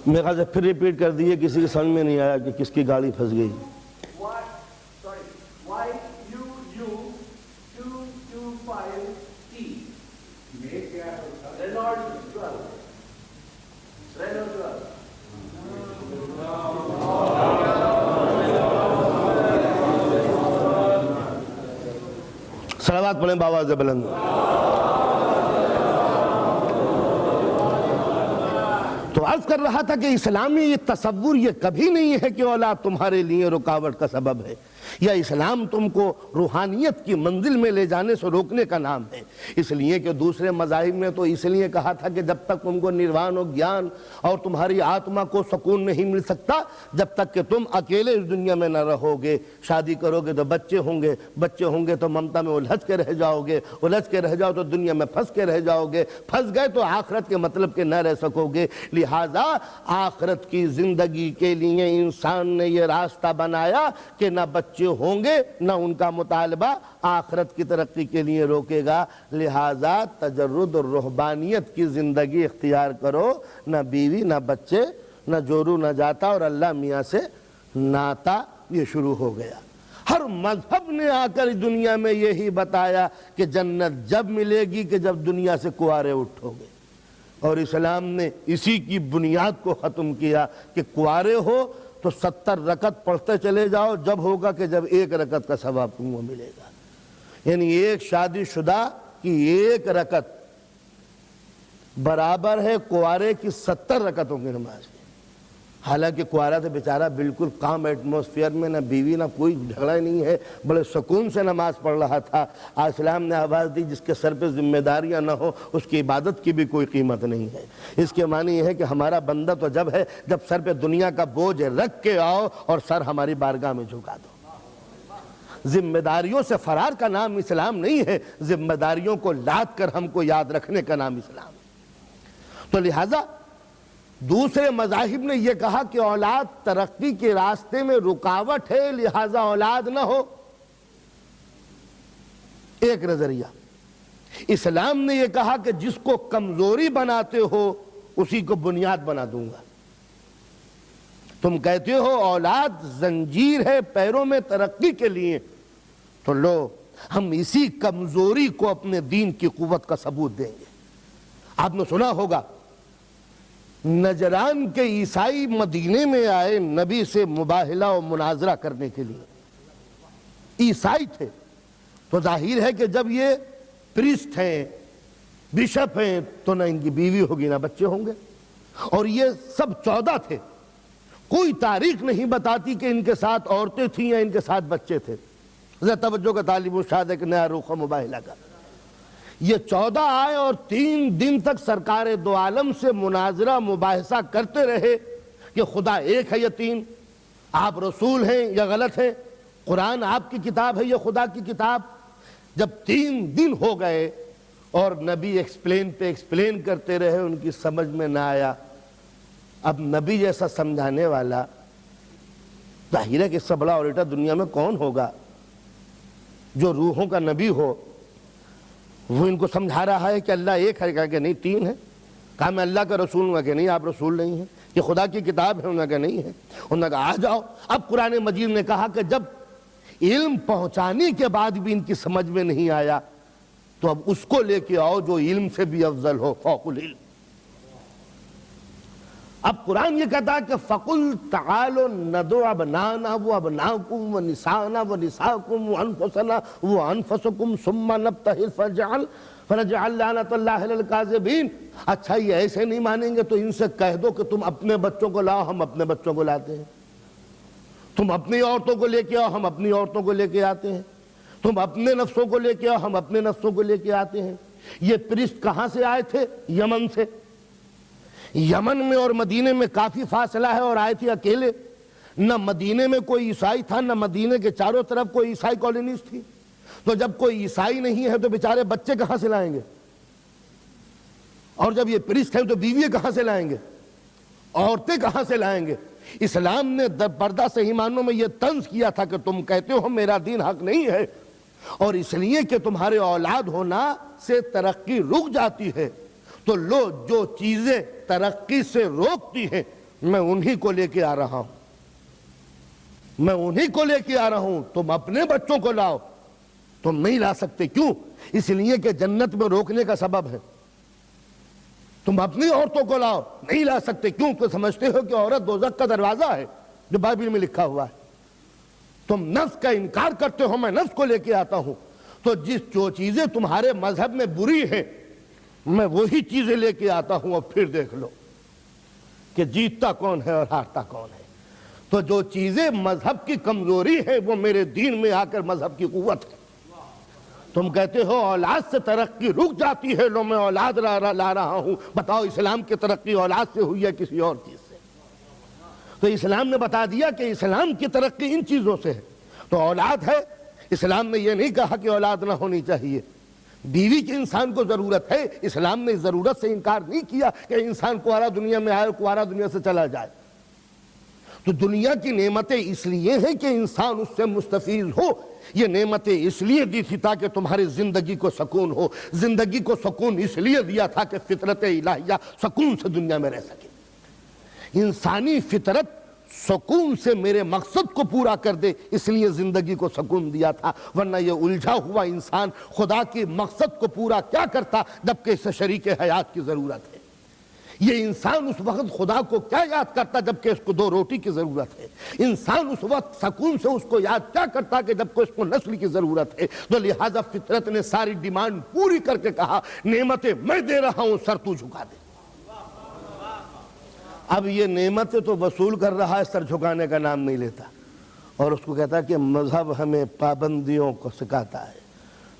Speaker 1: میرے خیال سے پھر ریپیٹ کر دیئے، کسی کے سمجھ میں نہیں آیا کہ کس کی گاڑی پھنس گئی۔ صلوات پڑھیں باواز بلند۔ تو عرض کر رہا تھا کہ اسلامی یہ تصور یہ کبھی نہیں ہے کہ اولاد تمہارے لیے رکاوٹ کا سبب ہے، یا اسلام تم کو روحانیت کی منزل میں لے جانے سے روکنے کا نام ہے۔ اس لیے کہ دوسرے مذاہب نے تو اس لیے کہا تھا کہ جب تک تم کو نروان و گیان اور تمہاری آتما کو سکون نہیں مل سکتا جب تک کہ تم اکیلے اس دنیا میں نہ رہو گے۔ شادی کرو گے تو بچے ہوں گے تو ممتا میں الجھ کے رہ جاؤ گے، الجھ کے رہ جاؤ تو دنیا میں پھنس کے رہ جاؤ گے، پھنس گئے تو آخرت کے مطلب کے نہ رہ سکو گے۔ لہٰذا آخرت کی زندگی کے لیے انسان نے یہ راستہ بنایا کہ نہ بچے ہوں گے، نہ ان کا مطالبہ آخرت کی ترقی کے لیے روکے گا۔ لہٰذا تجرد اور رہبانیت کی زندگی اختیار کرو، نہ بیوی، نہ بچے، نہ جورو، نہ جاتا، اور اللہ میاں سے ناتا یہ شروع ہو گیا۔ ہر مذہب نے آ کر دنیا میں یہی بتایا کہ جنت جب ملے گی کہ جب دنیا سے کنوارے اٹھو گے، اور اسلام نے اسی کی بنیاد کو ختم کیا کہ کنوارے ہو تو 70 رکعت پڑھتے چلے جاؤ، جب ہوگا کہ جب 1 رکعت کا ثواب تم کو ملے گا۔ یعنی ایک شادی شدہ کی 1 رکعت برابر ہے کنوارے کی 70 رکعتوں کی نماز کی۔ حالانکہ کنوارا تو بیچارہ بالکل کام ایٹماسفیئر میں، نہ بیوی نہ کوئی جھگڑا نہیں ہے، بڑے سکون سے نماز پڑھ رہا تھا۔ اسلام نے آواز دی جس کے سر پہ ذمہ داریاں نہ ہو اس کی عبادت کی بھی کوئی قیمت نہیں ہے۔ اس کے معنی یہ ہے کہ ہمارا بندہ تو جب ہے جب سر پہ دنیا کا بوجھ رکھ کے آؤ اور سر ہماری بارگاہ میں جھکا دو۔ ذمہ داریوں سے فرار کا نام اسلام نہیں ہے، ذمہ داریوں کو لاد کر ہم کو یاد رکھنے کا نام اسلام ہے۔ تو لہٰذا دوسرے مذاہب نے یہ کہا کہ اولاد ترقی کے راستے میں رکاوٹ ہے، لہٰذا اولاد نہ ہو، ایک نظریہ۔ اسلام نے یہ کہا کہ جس کو کمزوری بناتے ہو اسی کو بنیاد بنا دوں گا۔ تم کہتے ہو اولاد زنجیر ہے پیروں میں ترقی کے لیے، تو لو ہم اسی کمزوری کو اپنے دین کی قوت کا ثبوت دیں گے۔ آپ نے سنا ہوگا نجران کے عیسائی مدینے میں آئے نبی سے مباہلہ و مناظرہ کرنے کے لیے، عیسائی تھے، تو ظاہر ہے کہ جب یہ پریسٹ ہیں، بشپ ہیں، تو نہ ان کی بیوی ہوگی نہ بچے ہوں گے، اور یہ سب 14 تھے۔ کوئی تاریخ نہیں بتاتی کہ ان کے ساتھ عورتیں تھیں یا ان کے ساتھ بچے تھے۔ ذرا توجہ کا طالب مشاہدہ ایک نیا رخ مباہلہ کا۔ یہ 14 آئے اور 3 دن تک سرکار دو عالم سے مناظرہ مباحثہ کرتے رہے کہ خدا ایک ہے یا 3، آپ رسول ہیں یا غلط ہیں، قرآن آپ کی کتاب ہے یا خدا کی کتاب۔ جب 3 دن ہو گئے اور نبی ایکسپلین پہ ایکسپلین کرتے رہے، ان کی سمجھ میں نہ آیا۔ اب نبی جیسا سمجھانے والا، ظاہر ہے کہ اس سے بڑا اوریٹر دنیا میں کون ہوگا جو روحوں کا نبی ہو۔ وہ ان کو سمجھا رہا ہے کہ اللہ ایک ہے، کہا کہ نہیں 3 ہے۔ کہا میں اللہ کا رسول ہوں، کہ نہیں آپ رسول نہیں ہیں، یہ خدا کی کتاب ہے، انہوں نے کہا نہیں ہے۔ انہوں نے کہا آ جاؤ۔ اب قرآن مجید نے کہا کہ جب علم پہنچانے کے بعد بھی ان کی سمجھ میں نہیں آیا تو اب اس کو لے کے آؤ جو علم سے بھی افضل ہو، فوق العلم۔ اب قرآن یہ کہتا ہے کہ فَقُلْ تَعَالُوا نَدْعُ أَبْنَاءَنَا وَأَبْنَاءَكُمْ وَنِسَاءَنَا وَنِسَاءَكُمْ وَأَنفُسَنَا وَأَنفُسَكُمْ ثُمَّ نَبْتَهِلْ فَنَجْعَلْ لَعْنَةَ اللَّهِ عَلَى الْكَاذِبِينَ۔ اچھا یہ ایسے نہیں مانیں گے تو ان سے کہہ دو کہ تم اپنے بچوں کو لاؤ، ہم اپنے بچوں کو لاتے ہیں۔ تم اپنی عورتوں کو لے کے آؤ، ہم اپنی عورتوں کو لے کے آتے ہیں۔ تم اپنے نفسوں کو لے کے آؤ، ہم اپنے نفسوں کو لے کے آتے ہیں۔ یہ پرست کہاں سے آئے تھے؟ یمن سے۔ یمن میں اور مدینے میں کافی فاصلہ ہے، اور آئے تھے اکیلے۔ نہ مدینے میں کوئی عیسائی تھا، نہ مدینے کے چاروں طرف کوئی عیسائی کالونیز تھی۔ تو جب کوئی عیسائی نہیں ہے تو بیچارے بچے کہاں سے لائیں گے؟ اور جب یہ پرست ہیں تو بیوی کہاں سے لائیں گے؟ عورتیں کہاں سے لائیں گے؟ اسلام نے پردہ سے ایمانوں میں یہ طنز کیا تھا کہ تم کہتے ہو میرا دین حق نہیں ہے، اور اس لیے کہ تمہارے اولاد ہونا سے ترقی رک جاتی ہے، تو لو جو چیزیں ترقی سے روکتی ہیں میں انہی کو لے کے آ رہا ہوں، میں انہی کو لے کے آ رہا ہوں۔ تم اپنے بچوں کو لاؤ، تم نہیں لا سکتے۔ کیوں؟ اس لیے کہ جنت میں روکنے کا سبب ہے۔ تم اپنی عورتوں کو لاؤ، نہیں لا سکتے۔ کیوں؟ کہ سمجھتے ہو کہ عورت دوزخ کا دروازہ ہے جو بائبل میں لکھا ہوا ہے۔ تم نفس کا انکار کرتے ہو، میں نفس کو لے کے آتا ہوں۔ تو جو چیزیں تمہارے مذہب میں بری ہیں میں وہی چیزیں لے کے آتا ہوں، اور پھر دیکھ لو کہ جیتتا کون ہے اور ہارتا کون ہے۔ تو جو چیزیں مذہب کی کمزوری ہیں وہ میرے دین میں آ کر مذہب کی قوت ہے۔ تم کہتے ہو اولاد سے ترقی رک جاتی ہے، لو میں اولاد لا رہا ہوں۔ بتاؤ اسلام کی ترقی اولاد سے ہوئی ہے کسی اور چیز سے؟ تو اسلام نے بتا دیا کہ اسلام کی ترقی ان چیزوں سے ہے۔ تو اولاد ہے، اسلام نے یہ نہیں کہا کہ اولاد نہ ہونی چاہیے۔ بیوی کی انسان کو ضرورت ہے، اسلام نے ضرورت سے انکار نہیں کیا کہ انسان کوارا دنیا میں آئے اور کوارا دنیا سے چلا جائے۔ تو دنیا کی نعمتیں اس لیے ہیں کہ انسان اس سے مستفیض ہو۔ یہ نعمتیں اس لیے دی تھی تاکہ تمہاری زندگی کو سکون ہو۔ زندگی کو سکون اس لیے دیا تھا کہ فطرت الہیہ سکون سے دنیا میں رہ سکے۔ انسانی فطرت سکون سے میرے مقصد کو پورا کر دے، اس لیے زندگی کو سکون دیا تھا، ورنہ یہ الجھا ہوا انسان خدا کے مقصد کو پورا کیا کرتا جبکہ اسے شریک حیات کی ضرورت ہے۔ یہ انسان اس وقت خدا کو کیا یاد کرتا جبکہ اس کو 2 روٹی کی ضرورت ہے۔ انسان اس وقت سکون سے اس کو یاد کیا کرتا کہ جبکہ اس کو نسل کی ضرورت ہے۔ تو لہٰذا فطرت نے ساری ڈیمانڈ پوری کر کے کہا نعمتیں میں دے رہا ہوں، سر تو جھکا دے۔ اب یہ نعمتیں تو وصول کر رہا ہے، سر جھکانے کا نام نہیں لیتا، اور اس کو کہتا ہے کہ مذہب ہمیں پابندیوں کو سکھاتا ہے،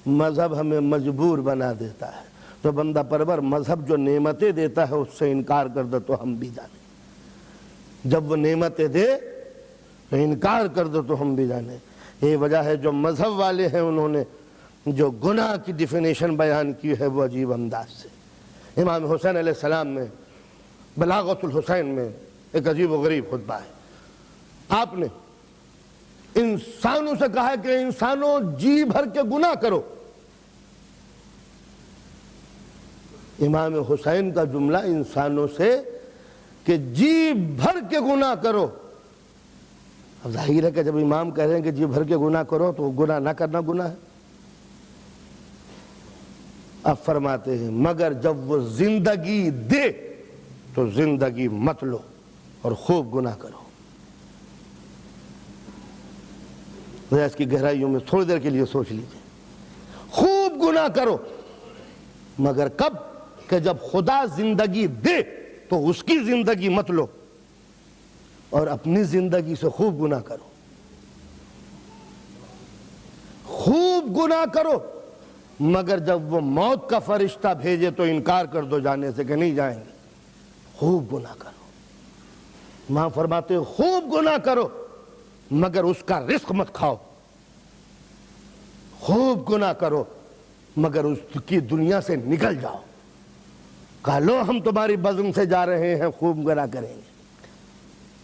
Speaker 1: مذہب ہمیں مجبور بنا دیتا ہے۔ تو بندہ پرور مذہب جو نعمتیں دیتا ہے اس سے انکار کر دو تو ہم بھی جانیں، جب وہ نعمتیں دے تو انکار کر دو تو ہم بھی جانیں۔ یہ وجہ ہے جو مذہب والے ہیں انہوں نے جو گناہ کی ڈیفینیشن بیان کی ہے وہ عجیب انداز سے۔ امام حسین علیہ السلام نے بلاغت الحسین میں ایک عجیب و غریب خطبہ ہے۔ آپ نے انسانوں سے کہا ہے کہ انسانوں جی بھر کے گناہ کرو۔ امام حسین کا جملہ انسانوں سے کہ جی بھر کے گناہ کرو۔ اب ظاہر ہے کہ جب امام کہہ رہے ہیں کہ جی بھر کے گناہ کرو تو گناہ نہ کرنا گناہ ہے۔ اب فرماتے ہیں مگر جب وہ زندگی دے تو زندگی مت لو اور خوب گناہ کرو۔ ذرا اس کی گہرائیوں میں تھوڑی دیر کے لیے سوچ لیجئے۔ خوب گناہ کرو، مگر کب؟ کہ جب خدا زندگی دے تو اس کی زندگی مت لو اور اپنی زندگی سے خوب گناہ کرو۔ خوب گناہ کرو، مگر جب وہ موت کا فرشتہ بھیجے تو انکار کر دو جانے سے کہ نہیں جائیں گے۔ خوب گناہ کرو، ماں فرماتے ہیں خوب گناہ کرو مگر اس کا رزق مت کھاؤ۔ خوب گناہ کرو مگر اس کی دنیا سے نکل جاؤ۔ کہا لو ہم تمہاری بزم سے جا رہے ہیں، خوب گناہ کریں گے۔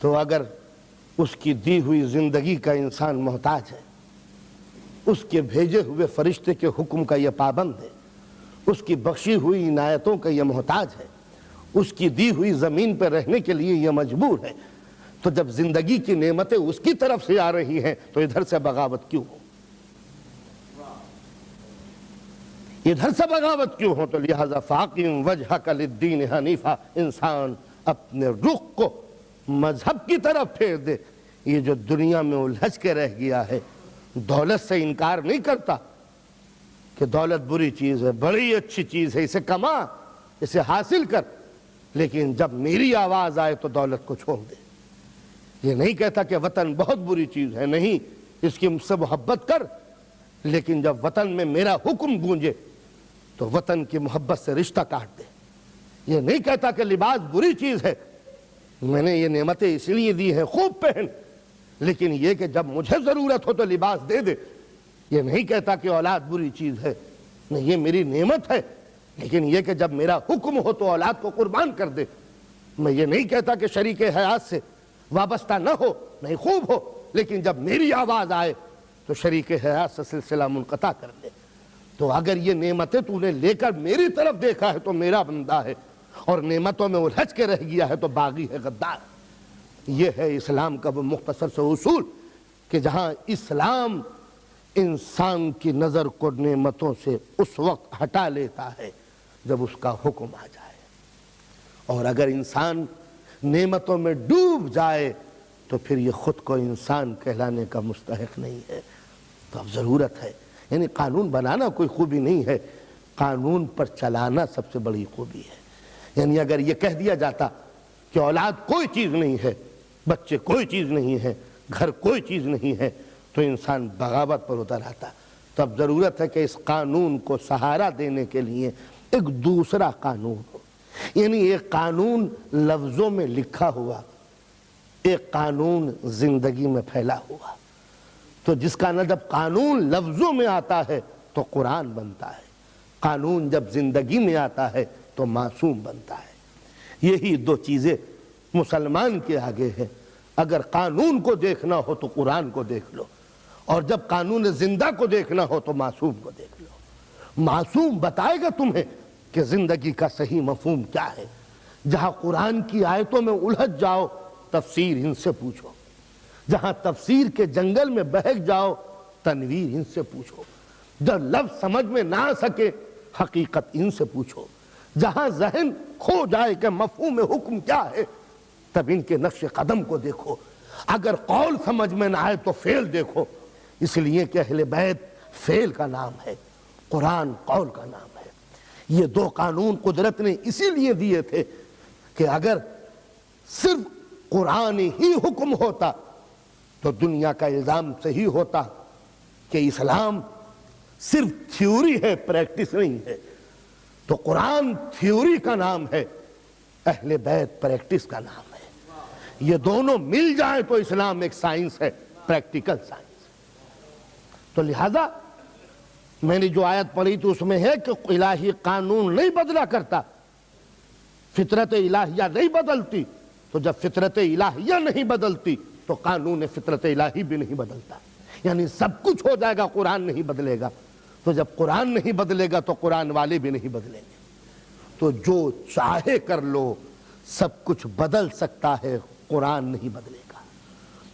Speaker 1: تو اگر اس کی دی ہوئی زندگی کا انسان محتاج ہے، اس کے بھیجے ہوئے فرشتے کے حکم کا یہ پابند ہے، اس کی بخشی ہوئی عنایتوں کا یہ محتاج ہے، اس کی دی ہوئی زمین پہ رہنے کے لیے یہ مجبور ہے، تو جب زندگی کی نعمتیں اس کی طرف سے آ رہی ہیں تو ادھر سے بغاوت کیوں ہو؟ ادھر سے بغاوت کیوں ہو؟ تو لہذا فاقم وجہک للدین حنیفہ، انسان اپنے رخ کو مذہب کی طرف پھیر دے۔ یہ جو دنیا میں الجھ کے رہ گیا ہے، دولت سے انکار نہیں کرتا کہ دولت بری چیز ہے، بڑی اچھی چیز ہے، اسے کما، اسے حاصل کر، لیکن جب میری آواز آئے تو دولت کو چھوڑ دے۔ یہ نہیں کہتا کہ وطن بہت بری چیز ہے، نہیں، اس کی مجھ سے محبت کر، لیکن جب وطن میں میرا حکم گونجے تو وطن کی محبت سے رشتہ کاٹ دے۔ یہ نہیں کہتا کہ لباس بری چیز ہے، میں نے یہ نعمتیں اس لیے دی ہیں خوب پہن، لیکن یہ کہ جب مجھے ضرورت ہو تو لباس دے دے۔ یہ نہیں کہتا کہ اولاد بری چیز ہے، نہیں، یہ میری نعمت ہے، لیکن یہ کہ جب میرا حکم ہو تو اولاد کو قربان کر دے۔ میں یہ نہیں کہتا کہ شریک حیات سے وابستہ نہ ہو، نہیں، خوب ہو، لیکن جب میری آواز آئے تو شریک حیات سے سلسلہ منقطع کر دے۔ تو اگر یہ نعمتیں تو نے لے کر میری طرف دیکھا ہے تو میرا بندہ ہے، اور نعمتوں میں الجھ کے رہ گیا ہے تو باغی ہے، غدار۔ یہ ہے اسلام کا وہ مختصر سے اصول کہ جہاں اسلام انسان کی نظر کو نعمتوں سے اس وقت ہٹا لیتا ہے جب اس کا حکم آ جائے، اور اگر انسان نعمتوں میں ڈوب جائے تو پھر یہ خود کو انسان کہلانے کا مستحق نہیں ہے۔ تو اب ضرورت ہے، یعنی قانون بنانا کوئی خوبی نہیں ہے، قانون پر چلانا سب سے بڑی خوبی ہے۔ یعنی اگر یہ کہہ دیا جاتا کہ اولاد کوئی چیز نہیں ہے، بچے کوئی چیز نہیں ہے، گھر کوئی چیز نہیں ہے، تو انسان بغاوت پر اتر آتا۔ تو اب ضرورت ہے کہ اس قانون کو سہارا دینے کے لیے ایک دوسرا قانون ہو، یعنی ایک قانون لفظوں میں لکھا ہوا، ایک قانون زندگی میں پھیلا ہوا۔ تو جس کا نہ جب قانون لفظوں میں آتا ہے تو قرآن بنتا ہے، قانون جب زندگی میں آتا ہے تو معصوم بنتا ہے۔ یہی دو چیزیں مسلمان کے آگے ہیں۔ اگر قانون کو دیکھنا ہو تو قرآن کو دیکھ لو، اور جب قانون زندہ کو دیکھنا ہو تو معصوم کو دیکھ لو۔ معصوم بتائے گا تمہیں کہ زندگی کا صحیح مفہوم کیا ہے۔ جہاں قرآن کی آیتوں میں الجھ جاؤ، تفسیر ان سے پوچھو۔ جہاں تفسیر کے جنگل میں بہک جاؤ، تنویر ان سے پوچھو۔ جب لفظ سمجھ میں نہ آ سکے، حقیقت ان سے پوچھو۔ جہاں ذہن کھو جائے کہ مفہوم حکم کیا ہے، تب ان کے نقش قدم کو دیکھو۔ اگر قول سمجھ میں نہ آئے تو فعل دیکھو، اس لیے کہ اہل بیت فعل کا نام ہے، قرآن قول کا نام ہے۔ یہ دو قانون قدرت نے اسی لیے دیے تھے کہ اگر صرف قرآن ہی حکم ہوتا تو دنیا کا الزام صحیح ہوتا کہ اسلام صرف تھیوری ہے، پریکٹس نہیں ہے۔ تو قرآن تھیوری کا نام ہے، اہل بیت پریکٹس کا نام ہے۔ یہ دونوں مل جائیں تو اسلام ایک سائنس ہے، پریکٹیکل سائنس۔ تو لہذا میں نے جو آیت پڑھی تو اس میں ہے کہ الہی قانون نہیں بدلا کرتا، فطرت الہیہ نہیں بدلتی۔ تو جب فطرت الہیہ نہیں بدلتی تو قانون فطرت الہی بھی نہیں بدلتا، یعنی سب کچھ ہو جائے گا، قرآن نہیں بدلے گا۔ تو جب قرآن نہیں بدلے گا تو قرآن والے بھی نہیں بدلیں گے۔ تو جو چاہے کر لو، سب کچھ بدل سکتا ہے، قرآن نہیں بدلے گا۔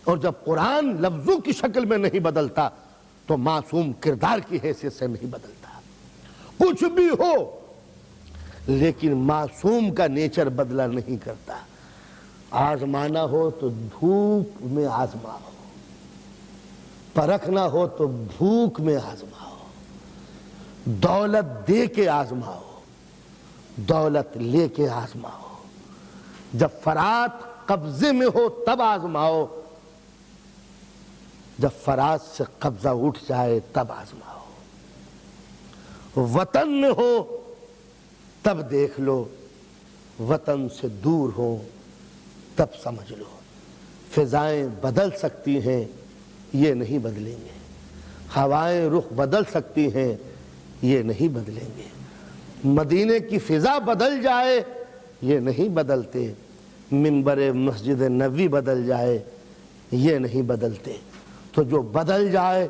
Speaker 1: اور جب قرآن لفظوں کی شکل میں نہیں بدلتا تو معصوم کردار کی حیثیت سے نہیں بدلتا۔ کچھ بھی ہو، لیکن معصوم کا نیچر بدلا نہیں کرتا۔ آزمانا ہو تو دھوپ میں آزماؤ، پرکھنا ہو تو بھوک میں آزماؤ، دولت دے کے آزماؤ، دولت لے کے آزماؤ، جب فرات قبضے میں ہو تب آزماؤ، جب فرات سے قبضہ اٹھ جائے تب آزماؤ، وطن میں ہو تب دیکھ لو، وطن سے دور ہو تب سمجھ لو۔ فضائیں بدل سکتی ہیں، یہ نہیں بدلیں گے، ہوائیں رخ بدل سکتی ہیں، یہ نہیں بدلیں گے، مدینے کی فضا بدل جائے یہ نہیں بدلتے، منبر مسجد نبوی بدل جائے یہ نہیں بدلتے۔ تو جو بدل جائے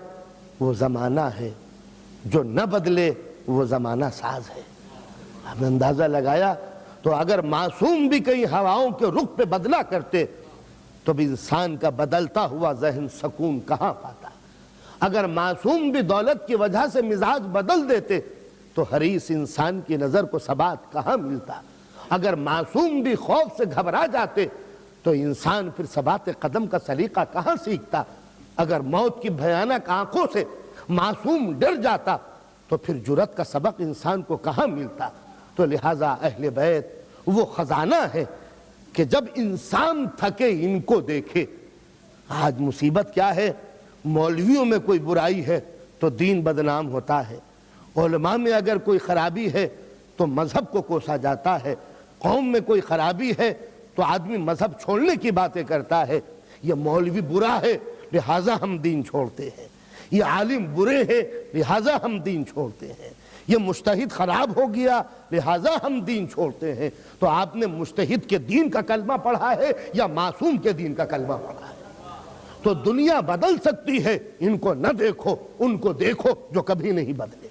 Speaker 1: وہ زمانہ ہے، جو نہ بدلے وہ زمانہ ساز ہے۔ ہم نے اندازہ لگایا تو اگر معصوم بھی کئی ہواؤں کے رخ پہ بدلا کرتے تو بھی انسان کا بدلتا ہوا ذہن سکون کہاں پاتا۔ اگر معصوم بھی دولت کی وجہ سے مزاج بدل دیتے تو حریص انسان کی نظر کو ثبات کہاں ملتا۔ اگر معصوم بھی خوف سے گھبرا جاتے تو انسان پھر ثبات قدم کا سلیقہ کہاں سیکھتا۔ اگر موت کی بھیانک آنکھوں سے معصوم ڈر جاتا تو پھر جرأت کا سبق انسان کو کہاں ملتا۔ تو لہٰذا اہل بیت وہ خزانہ ہے کہ جب انسان تھکے ان کو دیکھے۔ آج مصیبت کیا ہے، مولویوں میں کوئی برائی ہے تو دین بدنام ہوتا ہے، علماء میں اگر کوئی خرابی ہے تو مذہب کو کوسا جاتا ہے، قوم میں کوئی خرابی ہے تو آدمی مذہب چھوڑنے کی باتیں کرتا ہے۔ یہ مولوی برا ہے لہٰذا ہم دین چھوڑتے ہیں، یہ عالم برے ہیں لہٰذا ہم دین چھوڑتے ہیں، یہ مجتہد خراب ہو گیا لہٰذا ہم دین چھوڑتے ہیں۔ تو آپ نے مجتہد کے دین کا کلمہ پڑھا ہے یا معصوم کے دین کا کلمہ پڑھا ہے؟ تو دنیا بدل سکتی ہے، ان کو نہ دیکھو، ان کو دیکھو جو کبھی نہیں بدلے۔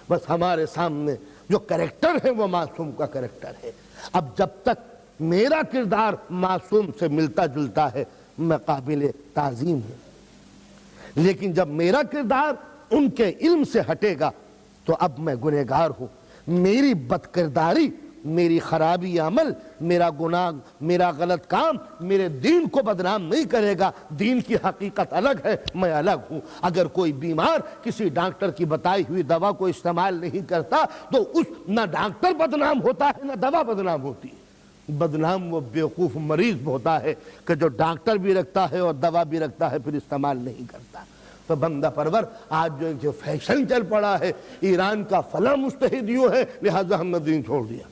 Speaker 1: بس ہمارے سامنے جو کریکٹر ہے وہ معصوم کا کریکٹر ہے۔ اب جب تک میرا کردار معصوم سے ملتا جلتا ہے میں قابل تعظیم ہوں، لیکن جب میرا کردار ان کے علم سے ہٹے گا تو اب میں گنہگار ہوں۔ میری بد کرداری، میری خرابی عمل، میرا گناہ، میرا غلط کام میرے دین کو بدنام نہیں کرے گا۔ دین کی حقیقت الگ ہے، میں الگ ہوں۔ اگر کوئی بیمار کسی ڈاکٹر کی بتائی ہوئی دوا کو استعمال نہیں کرتا تو نہ ڈاکٹر بدنام ہوتا ہے نہ دوا بدنام ہوتی ہے۔ بدنام وہ بیوقوف مریض ہوتا ہے کہ جو ڈاکٹر بھی رکھتا ہے اور دوا بھی رکھتا ہے پھر استعمال نہیں کرتا۔ تو بندہ پرور آج جو فیشن چل پڑا ہے، ایران کا فلاں مجتہد یوں ہے لہٰذا ہم نے دین چھوڑ دیا،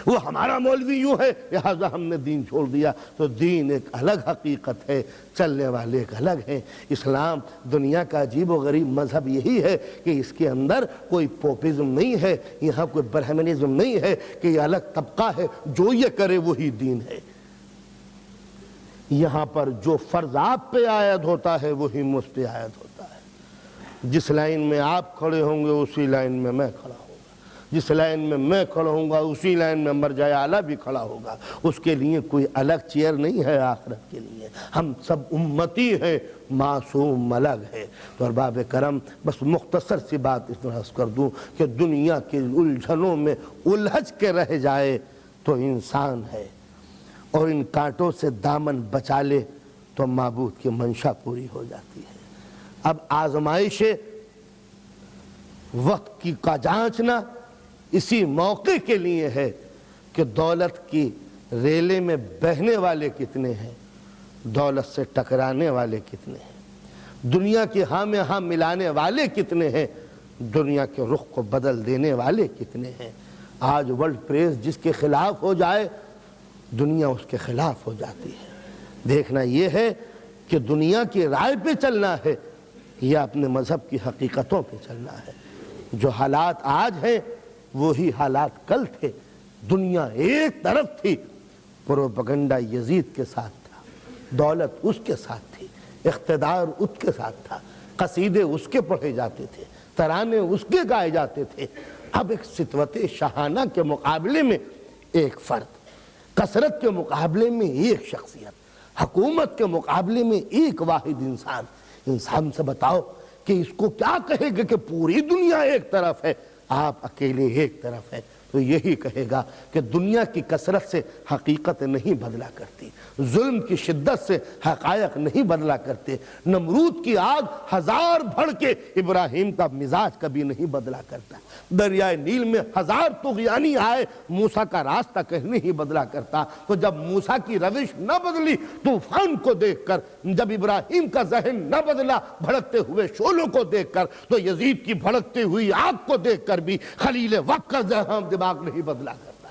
Speaker 1: وہ ہمارا مولوی یوں ہے لہٰذا ہم نے دین چھوڑ دیا۔ تو دین ایک الگ حقیقت ہے، چلنے والے ایک الگ ہیں۔ اسلام دنیا کا عجیب و غریب مذہب یہی ہے کہ اس کے اندر کوئی پوپزم نہیں ہے، یہاں کوئی برہمنزم نہیں ہے کہ یہ الگ طبقہ ہے، جو یہ کرے وہی دین ہے۔ یہاں پر جو فرض آپ پہ عائد ہوتا ہے وہی مجھ پہ عائد ہوتا ہے۔ جس لائن میں آپ کھڑے ہوں گے اسی لائن میں میں کھڑا ہوں گا، جس لائن میں میں کھڑا ہوں گا اسی لائن میں مرجع اعلیٰ بھی کھڑا ہوگا۔ اس کے لیے کوئی الگ چیئر نہیں ہے آخرت کے لیے، ہم سب امتی ہیں، معصوم الگ ہے۔ تو ارباب کرم بس مختصر سی بات اس طرح کر دوں کہ دنیا کے الجھنوں میں الجھ کے رہ جائے تو انسان ہے، اور ان کانٹوں سے دامن بچا لے تو معبود کی منشا پوری ہو جاتی ہے۔ اب آزمائش وقت کی کا جانچنا اسی موقع کے لیے ہے کہ دولت کی ریلے میں بہنے والے کتنے ہیں، دولت سے ٹکرانے والے کتنے ہیں، دنیا کی ہاں میں ہاں ملانے والے کتنے ہیں، دنیا کے رخ کو بدل دینے والے کتنے ہیں۔ آج ورلڈ پریس جس کے خلاف ہو جائے دنیا اس کے خلاف ہو جاتی ہے۔ دیکھنا یہ ہے کہ دنیا کی رائے پہ چلنا ہے یا اپنے مذہب کی حقیقتوں پہ چلنا ہے۔ جو حالات آج ہیں وہی حالات کل تھے۔ دنیا ایک طرف تھی، پروپیگنڈا یزید کے ساتھ تھا، دولت اس کے ساتھ تھی، اقتدار اس کے ساتھ تھا، قصیدے اس کے پڑھے جاتے تھے، ترانے اس کے گائے جاتے تھے۔ اب ایک سطوت شاہانہ کے مقابلے میں ایک فرد، کثرت کے مقابلے میں ایک شخصیت، حکومت کے مقابلے میں ایک واحد انسان سے بتاؤ کہ اس کو کیا کہے گا کہ پوری دنیا ایک طرف ہے، آپ اکیلے ایک طرف ہیں، تو یہی کہے گا کہ دنیا کی کثرت سے حقیقت نہیں بدلا کرتی، ظلم کی شدت سے حقائق نہیں بدلا کرتے، نمرود کی آگ ہزار بھڑ کے ابراہیم کا مزاج کبھی نہیں بدلا کرتا، دریائے نیل میں ہزار طغیانی آئے موسیٰ کا راستہ کہیں نہیں بدلا کرتا۔ تو جب موسیٰ کی روش نہ بدلی طوفان کو دیکھ کر، جب ابراہیم کا ذہن نہ بدلا بھڑکتے ہوئے شعلوں کو دیکھ کر، تو یزید کی بھڑکتی ہوئی آگ کو دیکھ کر بھی خلیل وقت کا ذہن دماغ نہیں بدلا کرتا۔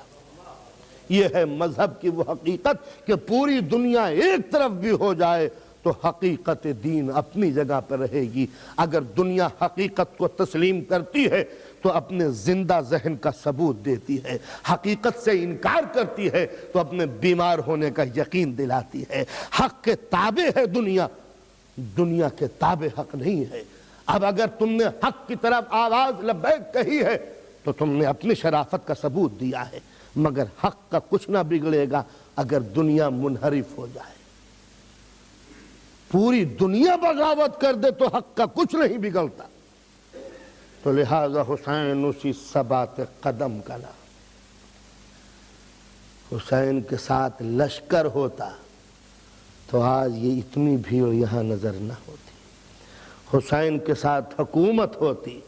Speaker 1: یہ ہے مذہب کی وہ حقیقت کہ پوری دنیا ایک طرف بھی ہو جائے تو حقیقت دین اپنی جگہ پر رہے گی۔ اگر دنیا حقیقت کو تسلیم کرتی ہے تو اپنے زندہ ذہن کا ثبوت دیتی ہے، حقیقت سے انکار کرتی ہے تو اپنے بیمار ہونے کا یقین دلاتی ہے۔ حق کے تابع ہے دنیا، دنیا کے تابع حق نہیں ہے۔ اب اگر تم نے حق کی طرف آواز لبیک کہی ہے تو تم نے اپنی شرافت کا ثبوت دیا ہے، مگر حق کا کچھ نہ بگڑے گا اگر دنیا منحرف ہو جائے۔ پوری دنیا بغاوت کر دے تو حق کا کچھ نہیں بگڑتا۔ تو لہذا حسین اسی ثبات قدم کا نام۔ حسین کے ساتھ لشکر ہوتا تو آج یہ اتنی بھیڑ یہاں نظر نہ ہوتی، حسین کے ساتھ حکومت ہوتی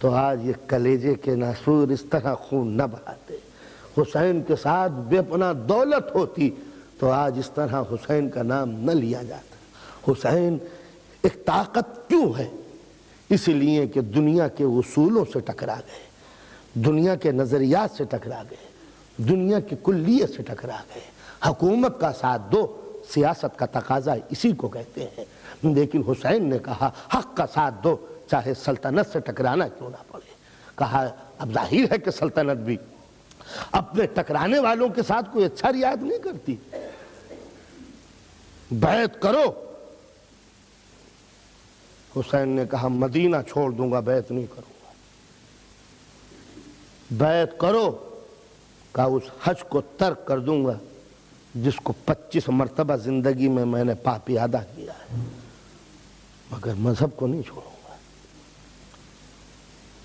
Speaker 1: تو آج یہ کلیجے کے ناسور اس طرح خون نہ بہاتے، حسین کے ساتھ بے پناہ دولت ہوتی تو آج اس طرح حسین کا نام نہ لیا جاتا۔ حسین ایک طاقت کیوں ہے؟ اس لیے کہ دنیا کے اصولوں سے ٹکرا گئے، دنیا کے نظریات سے ٹکرا گئے، دنیا کی کلیت سے ٹکرا گئے۔ حکومت کا ساتھ دو، سیاست کا تقاضا اسی کو کہتے ہیں، لیکن حسین نے کہا حق کا ساتھ دو چاہے سلطنت سے ٹکرانا کیوں نہ پڑے۔ کہا اب ظاہر ہے کہ سلطنت بھی اپنے ٹکرانے والوں کے ساتھ کوئی اچھا رعایت نہیں کرتی، بیعت کرو۔ حسین نے کہا مدینہ چھوڑ دوں گا، بیعت نہیں کروں گا۔ بیعت کرو، کہا اس حج کو ترک کر دوں گا جس کو 25 مرتبہ زندگی میں میں نے پاپی ادا کیا ہے، مگر مذہب کو نہیں چھوڑوں گا۔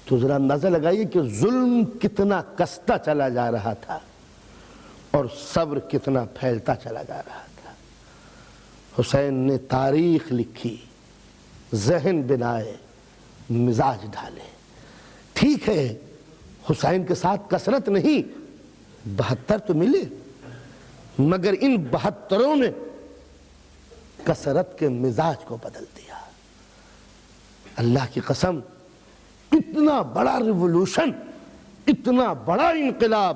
Speaker 1: تو ذرا اندازہ لگائیے کہ ظلم کتنا کستا چلا جا رہا تھا اور صبر کتنا پھیلتا چلا جا رہا تھا۔ حسین نے تاریخ لکھی، ذہن بنائے، مزاج ڈھالے۔ ٹھیک ہے حسین کے ساتھ کثرت نہیں، 72 تو ملے، مگر ان 72 نے کثرت کے مزاج کو بدل دیا۔ اللہ کی قسم، اتنا بڑا ریولوشن، اتنا بڑا انقلاب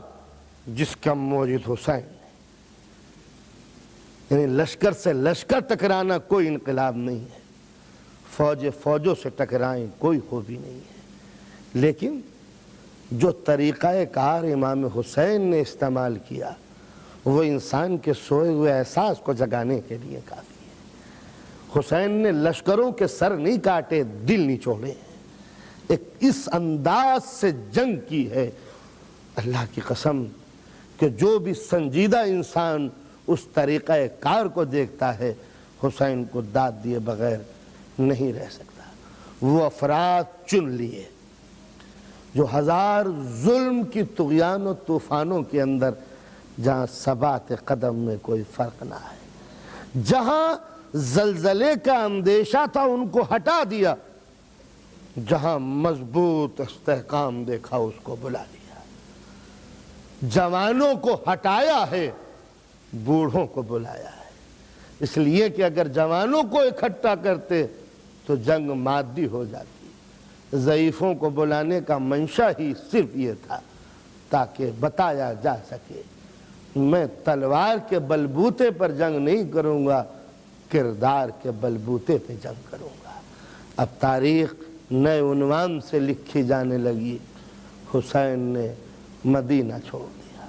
Speaker 1: جس کا موجد حسین ہے، یعنی لشکر سے لشکر ٹکرانا کوئی انقلاب نہیں ہے، فوجوں سے ٹکرائیں کوئی خوبی نہیں ہے، لیکن جو طریقہ کار امام حسین نے استعمال کیا وہ انسان کے سوئے ہوئے احساس کو جگانے کے لیے کافی ہے۔ حسین نے لشکروں کے سر نہیں کاٹے، دل نہیں چھوڑے، ایک اس انداز سے جنگ کی ہے۔ اللہ کی قسم کہ جو بھی سنجیدہ انسان اس طریقہ کار کو دیکھتا ہے حسین کو داد دیے بغیر نہیں رہ سکتا۔ وہ افراد چن لیے جو ہزار ظلم کی طغیان و طوفانوں کے اندر، جہاں ثبات قدم میں کوئی فرق نہ ہے، جہاں زلزلے کا اندیشہ تھا ان کو ہٹا دیا، جہاں مضبوط استحکام دیکھا اس کو بلا لیا، جوانوں کو ہٹایا ہے، بوڑھوں کو بلایا ہے۔ اس لیے کہ اگر جوانوں کو اکٹھا کرتے تو جنگ مادی ہو جاتی، ضعیفوں کو بلانے کا منشا ہی صرف یہ تھا تاکہ بتایا جا سکے میں تلوار کے بلبوتے پر جنگ نہیں کروں گا، کردار کے بلبوتے پہ جنگ کروں گا۔ اب تاریخ نئے عنوان سے لکھی جانے لگی، حسین نے مدینہ چھوڑ دیا۔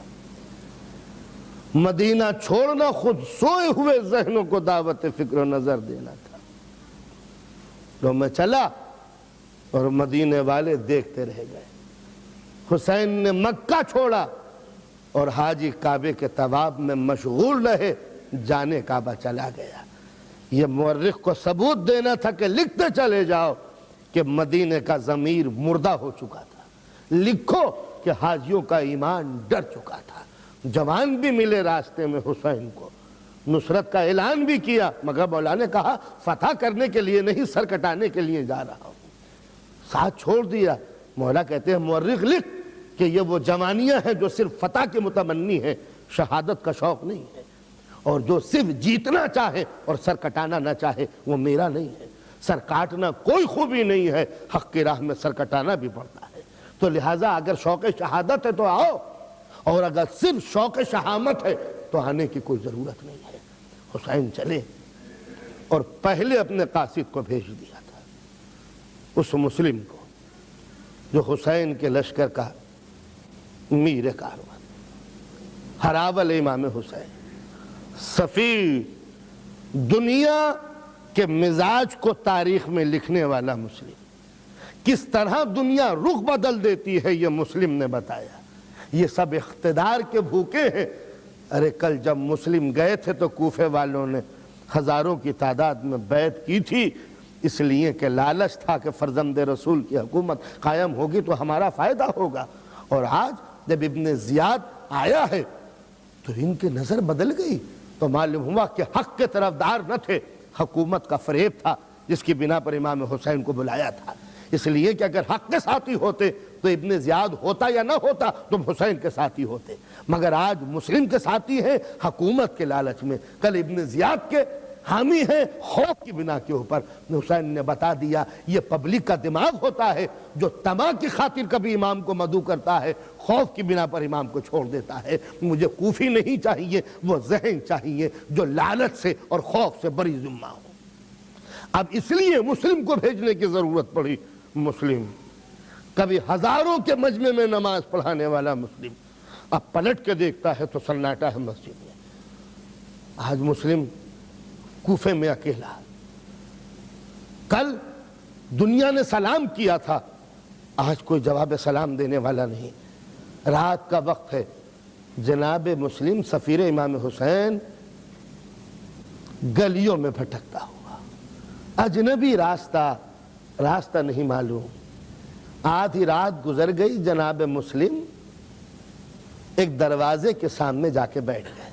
Speaker 1: مدینہ چھوڑنا خود سوئے ہوئے ذہنوں کو دعوت فکر و نظر دینا تھا۔ تو میں چلا اور مدینے والے دیکھتے رہ گئے۔ حسین نے مکہ چھوڑا اور حاجی کعبے کے طواف میں مشغول رہے، جانے کعبہ چلا گیا۔ یہ مورخ کو ثبوت دینا تھا کہ لکھتے چلے جاؤ کہ مدینے کا ضمیر مردہ ہو چکا تھا، لکھو کہ حاجیوں کا ایمان ڈر چکا تھا، جوان بھی ملے راستے میں حسین کو، نصرت کا اعلان بھی کیا، مگر مولا نے کہا فتح کرنے کے لیے نہیں، سر کٹانے کے لیے جا رہا ہوں، ساتھ چھوڑ دیا۔ مولا کہتے ہیں مورخ لکھ کہ یہ وہ جوانیاں ہیں جو صرف فتح کے متمنی ہیں، شہادت کا شوق نہیں ہے، اور جو صرف جیتنا چاہے اور سر کٹانا نہ چاہے وہ میرا نہیں ہے۔ سر کاٹنا کوئی خوبی نہیں ہے، حق کی راہ میں سر کٹانا بھی پڑتا ہے۔ تو لہٰذا اگر شوق شہادت ہے تو آؤ، اور اگر صرف شوق شہامت ہے تو آنے کی کوئی ضرورت نہیں ہے۔ حسین چلے اور پہلے اپنے قاصد کو بھیج دیا تھا، اس مسلم کو جو حسین کے لشکر کا میر کارواں، ہراول امام حسین، سفیر، دنیا کے مزاج کو تاریخ میں لکھنے والا مسلم، کس طرح دنیا رخ بدل دیتی ہے یہ مسلم نے بتایا۔ یہ سب اقتدار کے بھوکے ہیں۔ ارے کل جب مسلم گئے تھے تو کوفے والوں نے ہزاروں کی تعداد میں بیعت کی تھی، اس لیے کہ لالچ تھا کہ فرزند رسول کی حکومت قائم ہوگی تو ہمارا فائدہ ہوگا، اور آج جب ابن زیاد آیا ہے تو ان کی نظر بدل گئی، تو معلوم ہوا کہ حق کے طرفدار نہ تھے، حکومت کا فریب تھا جس کی بنا پر امام حسین کو بلایا تھا۔ اس لیے کہ اگر حق کے ساتھی ہوتے تو ابن زیاد ہوتا یا نہ ہوتا تم حسین کے ساتھی ہوتے، مگر آج مسلم کے ساتھی ہیں حکومت کے لالچ میں، کل ابن زیاد کے حامی ہیں خوف کی بنا کے اوپر۔ حسین نے بتا دیا یہ پبلک کا دماغ ہوتا ہے جو طمع کی خاطر کبھی امام کو مدعو کرتا ہے، خوف کی بنا پر امام کو چھوڑ دیتا ہے۔ مجھے کوفی نہیں چاہیے، وہ ذہن چاہیے جو لالچ سے اور خوف سے بری ذمہ ہو۔ اب اس لیے مسلم کو بھیجنے کی ضرورت پڑی۔ مسلم کبھی ہزاروں کے مجمع میں نماز پڑھانے والا مسلم اب پلٹ کے دیکھتا ہے تو سناٹا ہے مسجد میں۔ آج مسلم کوفے میں اکیلا، کل دنیا نے سلام کیا تھا، آج کوئی جواب سلام دینے والا نہیں۔ رات کا وقت ہے، جناب مسلم سفیر امام حسین گلیوں میں بھٹکتا ہوا، اجنبی راستہ نہیں معلوم۔ آدھی رات گزر گئی، جناب مسلم ایک دروازے کے سامنے جا کے بیٹھ گئے۔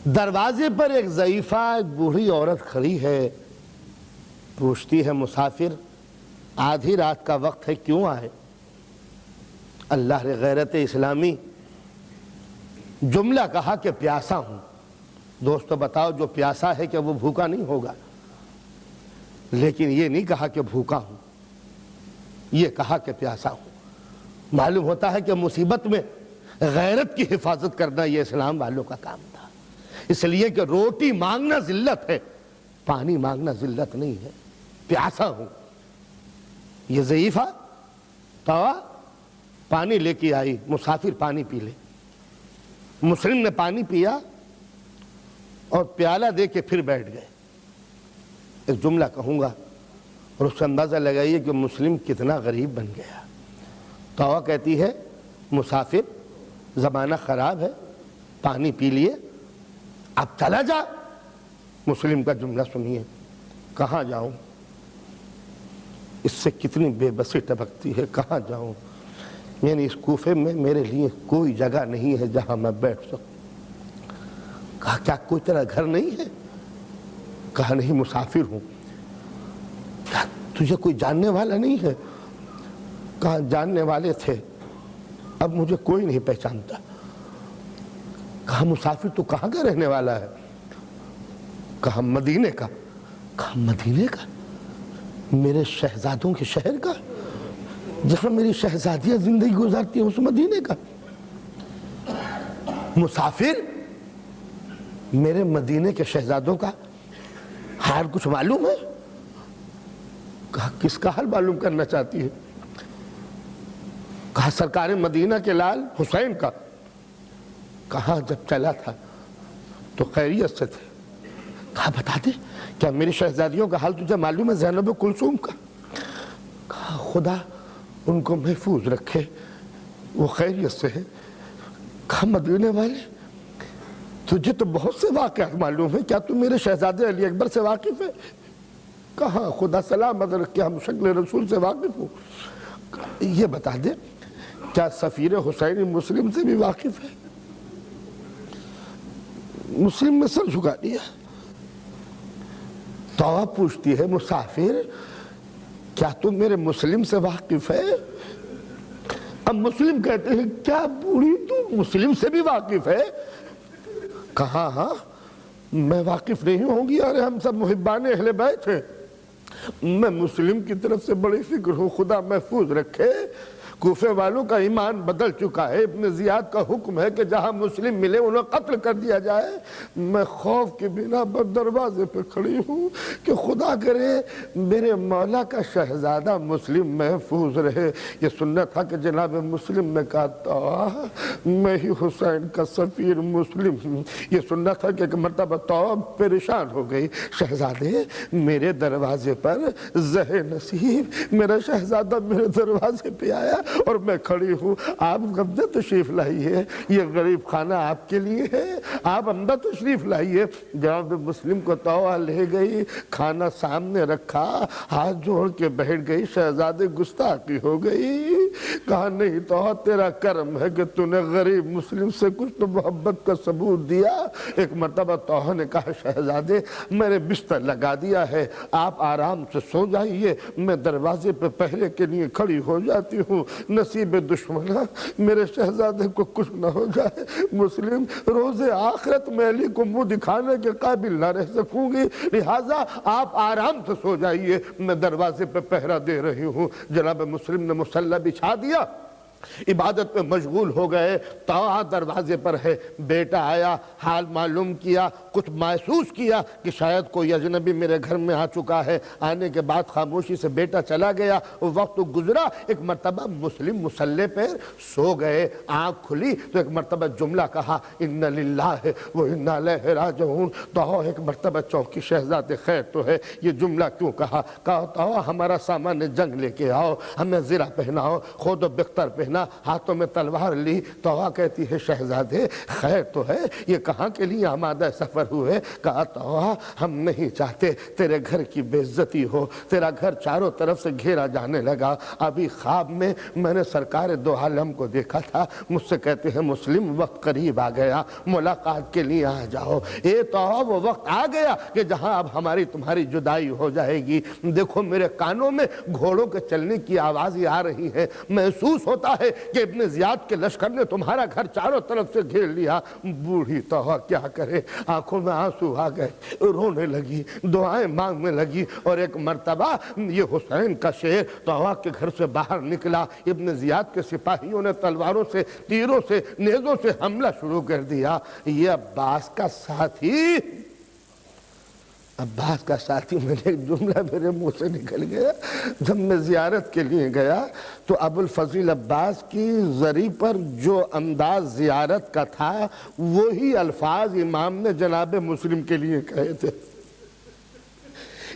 Speaker 1: دروازے پر ایک ضعیفہ، ایک بوڑھی عورت کھڑی ہے، پوچھتی ہے مسافر آدھی رات کا وقت ہے کیوں آئے؟ اللہ نے غیرت اسلامی جملہ کہا کہ پیاسا ہوں۔ دوستو بتاؤ جو پیاسا ہے کہ وہ بھوکا نہیں ہوگا، لیکن یہ نہیں کہا کہ بھوکا ہوں، یہ کہا کہ پیاسا ہوں۔ معلوم ہوتا ہے کہ مصیبت میں غیرت کی حفاظت کرنا یہ اسلام والوں کا کام تھا، اس لیے کہ روٹی مانگنا ذلت ہے، پانی مانگنا ذلت نہیں ہے۔ پیاسا ہوں، یہ ضعیفہ توا پانی لے کے آئی، مسافر پانی پی لے۔ مسلم نے پانی پیا اور پیالہ دے کے پھر بیٹھ گئے۔ ایک جملہ کہوں گا اور اس سے اندازہ لگائیے کہ مسلم کتنا غریب بن گیا۔ توا کہتی ہے مسافر زمانہ خراب ہے، پانی پی لیے اب چلا جا۔ مسلم کا جملہ سنیے، کہاں جاؤں؟ اس سے کتنی بے بسی ٹپکتی ہے، کہاں جاؤں؟ یعنی اس کوفے میں میرے لیے کوئی جگہ نہیں ہے جہاں میں بیٹھ سکوں۔ کہا کیا کوئی تیرا گھر نہیں ہے؟ کہا نہیں، مسافر ہوں۔ کہا تجھے کوئی جاننے والا نہیں ہے؟ کہا جاننے والے تھے، اب مجھے کوئی نہیں پہچانتا۔ کہا مسافر تو کہاں کا رہنے والا ہے؟ کہا مدینے کا۔ کہا مدینے کا؟ میرے شہزادوں کے شہر کا، جہاں میری شہزادیاں زندگی گزارتی ہیں، اس مدینے کا؟ مسافر میرے مدینے کے شہزادوں کا حال کچھ معلوم ہے؟ کہا کس کا حال معلوم کرنا چاہتی ہے؟ کہا سرکار مدینہ کے لال حسین کا۔ کہا جب چلا تھا تو خیریت سے تھے؟ کہا بتا دے کیا میری شہزادیوں کا حال تجھے معلوم ہے، زینب کلثوم کا؟ کہا خدا ان کو محفوظ رکھے، وہ خیریت سے ہے۔ کہا مدینے والے تجھے تو بہت سے واقعات معلوم ہیں، کیا تم میرے شہزادے علی اکبر سے واقف ہے؟ کہا خدا سلامت رکھے، ہم شکل رسول سے واقف ہوں۔ یہ بتا دے کیا سفیر حسینی مسلم سے بھی واقف ہے؟ مسلم میں سر جھکا دیا. توبہ پوچھتی ہے مسافر کیا تم میرے مسلم سے واقف ہے؟ اب مسلم کہتے ہیں کیا بوڑھی تو مسلم سے بھی واقف ہے؟ کہا ہاں میں واقف نہیں ہوں گی، ارے ہم سب محبان اہل بیت ہیں. میں مسلم کی طرف سے بڑی فکر ہوں، خدا محفوظ رکھے. کوفے والوں کا ایمان بدل چکا ہے، ابن زیاد کا حکم ہے کہ جہاں مسلم ملے انہیں قتل کر دیا جائے. میں خوف کی بنا پر دروازے پہ کھڑی ہوں کہ خدا کرے میرے مولا کا شہزادہ مسلم محفوظ رہے. یہ سننا تھا کہ جناب مسلم نے کہا تو میں ہی حسین کا سفیر مسلم ہوں. یہ سننا تھا کہ ایک مرتبہ تو پریشان ہو گئی، شہزادے میرے دروازے پر زہ نصیب میرا شہزادہ میرے دروازے پہ آیا اور میں کھڑی ہوں، آپ قبضہ تشریف لائیے، یہ غریب خانہ آپ کے لیے ہے، آپ اندر تشریف لائیے. جناب مسلم کو توہ لے گئی، کھانا سامنے رکھا، ہاتھ جوڑ کے بیٹھ گئی. شہزادے گستاخی ہو گئی. کہا نہیں توہ تیرا کرم ہے کہ تو نے غریب مسلم سے کچھ تو محبت کا ثبوت دیا. ایک مرتبہ توہ نے کہا شہزادے میں نے بستر لگا دیا ہے، آپ آرام سے سو جائیے، میں دروازے پہ پہرے کے لیے کھڑی ہو جاتی ہوں. نصیب دشمنہ میرے شہزادے کو کچھ نہ ہو جائے. مسلم روز آخرت میں علی کو منہ دکھانے کے قابل نہ رہ سکوں گی، لہٰذا آپ آرام سے سو جائیے، میں دروازے پہ پہرا دے رہی ہوں. جناب مسلم نے مصلی بچھا دیا، عبادت میں مشغول ہو گئے. طاعہ دروازے پر ہے، بیٹا آیا، حال معلوم کیا، کچھ محسوس کیا کہ شاید کوئی اجنبی میرے گھر میں آ چکا ہے. آنے کے بعد خاموشی سے بیٹا چلا گیا. وقت گزرا، ایک مرتبہ مسلم مصلی پہ سو گئے. آنکھ کھلی تو ایک مرتبہ جملہ کہا اِنَّ لِلَّهِ وَإِنَّا إِلَيْهِ رَاجِعُونَ. تو ایک مرتبہ چونکی شہزادے خیر تو ہے، یہ جملہ کیوں کہا؟ کہا تو ہمارا سامان جنگ لے کے آؤ، ہمیں زرہ پہناؤ، خود و بختر پہناؤ، ہاتھوں میں تلوار لی. توہا کہتی ہے شہزادے خیر تو ہے، یہ کہاں کے لیے آمادہ سفر ہوئے؟ کہا توہا ہم نہیں چاہتے تیرے گھر کی بے عزتی ہو، تیرا گھر چاروں طرف سے گھیرا جانے لگا. ابھی خواب میں میں نے سرکار دو عالم کو دیکھا تھا، مجھ سے کہتے ہیں مسلم وقت قریب آ گیا، ملاقات کے لیے آ جاؤ. اے توہا وہ وقت آ گیا کہ جہاں اب ہماری تمہاری جدائی ہو جائے گی. دیکھو میرے کانوں میں گھوڑوں کے چلنے کی آوازیں آ رہی ہیں، محسوس ہوتا ہے کہ ابن زیاد کے لشکر نے تمہارا گھر چاروں طرف سے گھیر لیا. بوڑھی توہا کیا کرے، آنکھوں میں آنسو آ گئے، رونے لگی، دعائیں مانگنے لگی. اور ایک مرتبہ یہ حسین کا شیر توہا کے گھر سے باہر نکلا. ابن زیاد کے سپاہیوں نے تلواروں سے، تیروں سے، نیزوں سے حملہ شروع کر دیا. یہ عباس کا ساتھی میں نے ایک جملہ میرے منہ سے نکل گیا. جب میں زیارت کے لیے گیا تو ابو الفضل عباس کی زری پر جو انداز زیارت کا تھا وہی الفاظ امام نے جناب مسلم کے لیے کہے تھے.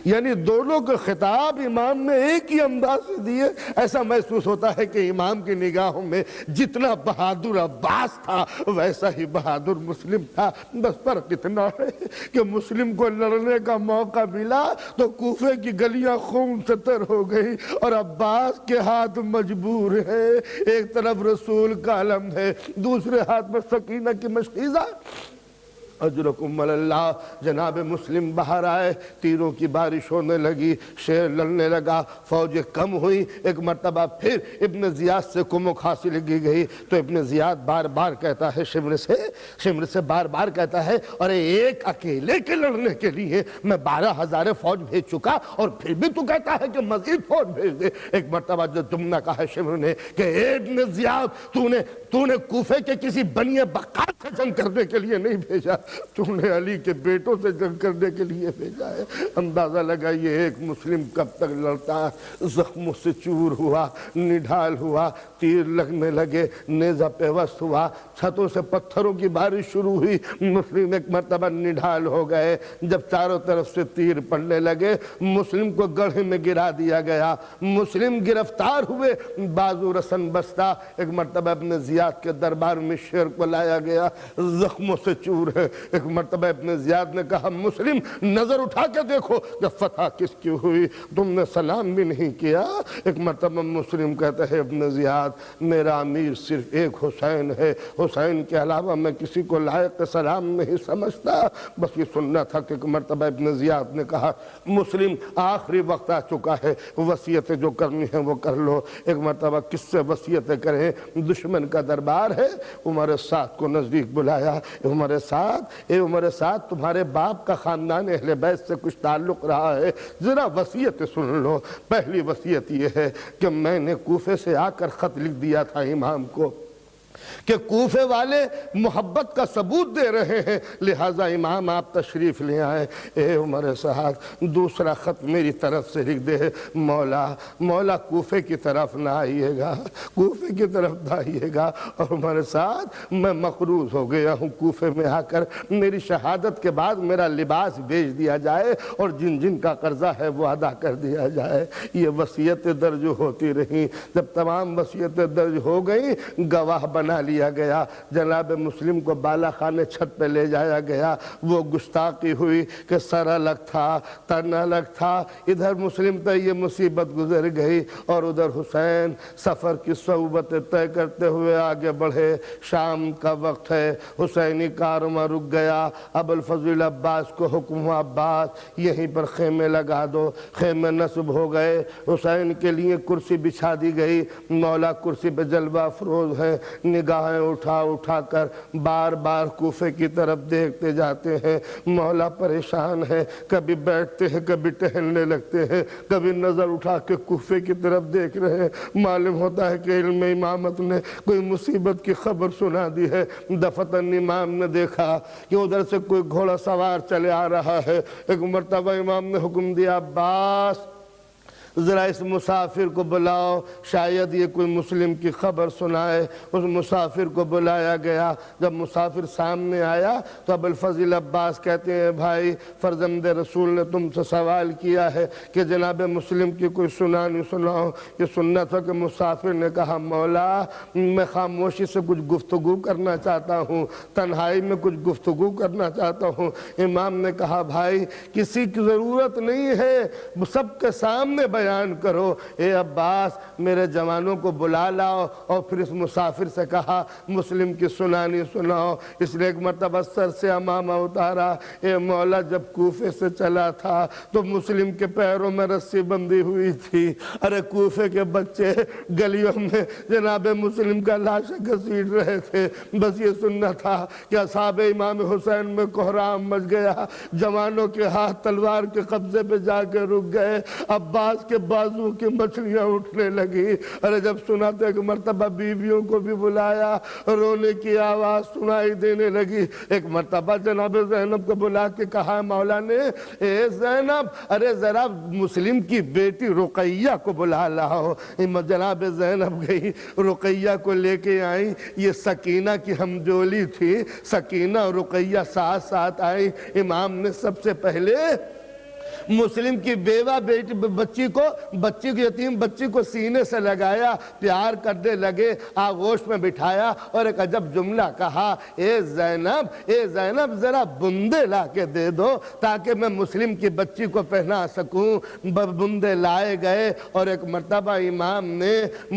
Speaker 1: یعنی دونوں کے خطاب امام نے ایک ہی انداز سے دیے. ایسا محسوس ہوتا ہے کہ امام کی نگاہوں میں جتنا بہادر عباس تھا ویسا ہی بہادر مسلم تھا. بس فرق اتنا ہے کہ مسلم کو لڑنے کا موقع ملا تو کوفے کی گلیاں خون سے تر ہو گئی اور عباس کے ہاتھ مجبور ہے. ایک طرف رسول کا علم ہے، دوسرے ہاتھ میں سکینہ کی مشکیزہ. اجرکم اللہ. جناب مسلم باہر آئے، تیروں کی بارش ہونے لگی، شیر لڑنے لگا، فوجیں کم ہوئی. ایک مرتبہ پھر ابن زیاد سے کمک حاصل کی گئی تو ابن زیاد بار بار کہتا ہے شمر سے بار بار کہتا ہے اور ایک اکیلے کے لڑنے کے لیے میں 12,000 فوج بھیج چکا اور پھر بھی تو کہتا ہے کہ مزید فوج بھیج دے. ایک مرتبہ جو جملہ کہا ہے شمر نے کہ اے ابن زیاد تو نے کوفے کے کسی بنی بکار سے جنگ کرنے کے لیے نہیں بھیجا، تو نے علی کے بیٹوں سے جنگ کرنے کے لیے بھیجا ہے. اندازہ لگا یہ ایک مسلم کب تک لڑتا. زخموں سے چور ہوا، نڈھال ہوا، تیر لگنے لگے، نیزہ پیوست ہوا، چھتوں سے پتھروں کی بارش شروع ہوئی. مسلم ایک مرتبہ نڈھال ہو گئے. جب چاروں طرف سے تیر پڑنے لگے مسلم کو گڑھے میں گرا دیا گیا. مسلم گرفتار ہوئے، بازو رسن بستہ. ایک مرتبہ ابن زیاد کے دربار میں شیر کو لایا گیا، زخموں سے چور ہے،
Speaker 2: ایک مرتبہ ابن زیاد نے کہا مسلم نظر اٹھا کے دیکھو کہ فتح کس کی ہوئی، تم نے سلام بھی نہیں کیا۔ ایک مرتبہ مسلم کہتا ہے ابن زیاد میرا امیر صرف ایک حسین ہے، حسین کے علاوہ میں کسی کو لائق سلام نہیں سمجھتا۔ بس یہ سننا تھا کہ ایک مرتبہ ابن زیاد نے کہا مسلم آخری وقت آ چکا ہے، وصیتیں جو کرنی ہیں وہ کر لو۔ ایک مرتبہ کس سے وصیتیں کریں؟ دشمن کا دربار ہے، عمر سعد کو نزدیک بلایا۔ عمر سعد تمہارے باپ کا خاندان اہل بیت سے کچھ تعلق رہا ہے، ذرا وصیت سن لو۔ پہلی وصیت یہ ہے کہ میں نے کوفے سے آ کر خط لکھ دیا تھا امام کو کہ کوفے والے محبت کا ثبوت دے رہے ہیں، لہٰذا امام آپ تشریف لے آئے۔ اے عمر سعد دوسرا خط میری طرف سے لکھ دے، مولا کوفے کی طرف نہ آئیے گا، کوفے کی طرف نہ آئیے گا۔ اور عمر سعد میں مقروض ہو گیا ہوں، کوفے میں آ کر میری شہادت کے بعد میرا لباس بیچ دیا جائے اور جن جن کا قرضہ ہے وہ ادا کر دیا جائے۔ یہ وصیتیں درج ہوتی رہیں۔ جب تمام وصیتیں درج ہو گئیں گواہ بنا لیا گیا، جناب مسلم کو بالا خانے چھت پہ لے جایا گیا۔ وہ گستاخی ہوئی کہ سر الگ تھا تن الگ تھا، ادھر مسلم تھا یہ مصیبت گزر گئی اور ادھر حسین سفر کی صعوبت طے کرتے ہوئے آگے بڑھے۔ شام کا وقت ہے، حسینی کارواں رک گیا۔ ابو الفضل عباس کو حکم ہوا عباس یہیں پر خیمے لگا دو۔ خیمے نصب ہو گئے، حسین کے لیے کرسی بچھا دی گئی۔ مولا کرسی پہ جلوہ افروز ہے، نگاہیں اٹھا کر بار بار کوفے کی طرف دیکھتے جاتے ہیں۔ مولا پریشان ہے، کبھی بیٹھتے ہیں کبھی ٹہلنے لگتے ہیں، کبھی نظر اٹھا کے کوفے کی طرف دیکھ رہے ہیں۔ معلوم ہوتا ہے کہ علم امامت نے کوئی مصیبت کی خبر سنا دی ہے۔ دفتن امام نے دیکھا کہ ادھر سے کوئی گھوڑا سوار چلے آ رہا ہے۔ ایک مرتبہ امام نے حکم دیا عباس ذرا اس مسافر کو بلاؤ، شاید یہ کوئی مسلم کی خبر سنائے۔ اس مسافر کو بلایا گیا۔ جب مسافر سامنے آیا تو ابو الفضل عباس کہتے ہیں بھائی فرزند رسول نے تم سے سوال کیا ہے کہ جناب مسلم کی کوئی سنانی سناؤ۔ یہ سننا تھا کہ مسافر نے کہا مولا میں خاموشی سے کچھ گفتگو کرنا چاہتا ہوں، تنہائی میں کچھ گفتگو کرنا چاہتا ہوں۔ امام نے کہا بھائی کسی کی ضرورت نہیں ہے، سب کے سامنے بیان کرو۔ اے عباس میرے جوانوں کو بلا لاؤ۔ اور پھر اس مسافر سے کہا مسلم کی سنانی سناؤ۔ اس نے ایک مرتبہ سر سے امامہ اتارا۔ اے مولا جب کوفے سے چلا تھا تو مسلم کے پیروں میں رسی بندھی ہوئی تھی۔ ارے کوفے کے بچے گلیوں میں جناب مسلم کا لاش گھسیٹ رہے تھے۔ بس یہ سننا تھا کہ اصحاب امام حسین میں کوہرام مچ گیا، جوانوں کے ہاتھ تلوار کے قبضے پہ جا کے رک گئے۔ عباس کے بازو کی مچھلیاں اٹھنے لگی۔ ارے جب سنا تو ایک مرتبہ بیویوں کو بھی بلایا، رونے کی آواز سنائی دینے لگی۔ ایک مرتبہ جناب زینب کو بلا کے کہا مولا نے اے زینب ارے ذرا مسلم کی بیٹی رقیہ کو بلا لاؤ۔ جناب زینب گئی، رقیہ کو لے کے آئیں۔ یہ سکینہ کی ہمجولی تھی، سکینہ اور رقیہ ساتھ ساتھ آئیں۔ امام نے سب سے پہلے مسلم کی بیوہ بچی کو یتیم بچی کو سینے سے لگایا، پیار کرنے لگے، آغوش میں بٹھایا اور ایک عجب جملہ کہا اے زینب ذرا بندے لا کے دے دو تاکہ میں مسلم کی بچی کو پہنا سکوں۔ بندے لائے گئے اور ایک مرتبہ امام نے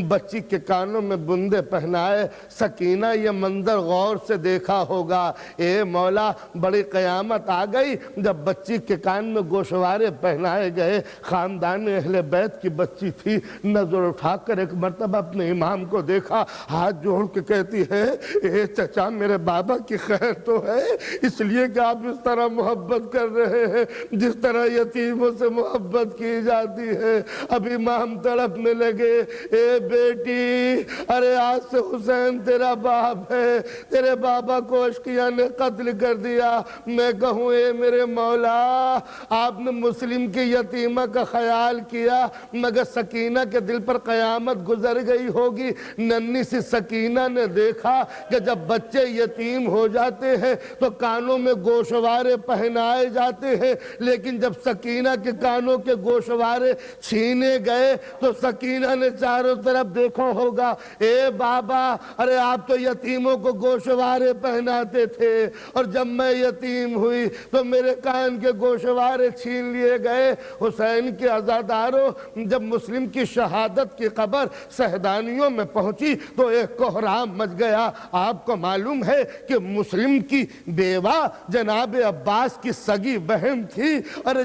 Speaker 2: بچی کے کانوں میں بندے پہنائے۔ سکینہ یہ منظر غور سے دیکھا ہوگا۔ اے مولا بڑی قیامت آ گئی جب بچی کے کان میں گوشوارے پہنائے گئے۔ خاندان اہل بیت کی بچی تھی، نظر اٹھا کر ایک مرتبہ اپنے امام کو دیکھا، ہاتھ جوڑ کے کہتی ہے اے چچا میرے بابا کی خیر تو ہے، اس لیے کہ آپ اس طرح محبت کر رہے ہیں جس طرح یتیموں سے محبت کی جاتی ہے۔ اب امام تڑپنے لگے اے بیٹی ارے آج سے حسین تیرا باپ ہے، تیرے بابا کو اشقیہ نے قتل کر دیا۔ میں کہوں اے میرے مولا آپ نے مسلم کی یتیمہ کا خیال کیا، مگر سکینہ کے دل پر قیامت گزر گئی ہوگی۔ ننھی سی سکینہ نے دیکھا کہ جب بچے یتیم ہو جاتے ہیں تو کانوں میں گوشوارے پہنائے جاتے ہیں، لیکن جب سکینہ کے کانوں کے گوشوارے چھینے گئے تو سکینہ نے چاروں طرف دیکھا ہوگا، اے بابا، ارے آپ تو یتیموں کو گوشوارے پہناتے تھے، اور جب میں یتیم ہوئی تو میرے کان کے گوشوارے چھین لیے گئے۔ حسین کے عزاداروں، جب مسلم کی شہادت کی خبر سہدانیوں میں پہنچی تو ایک کوہرام مچ گیا۔ آپ کو معلوم ہے کہ مسلم کی بیوہ جناب عباس کی سگی بہن تھی، اور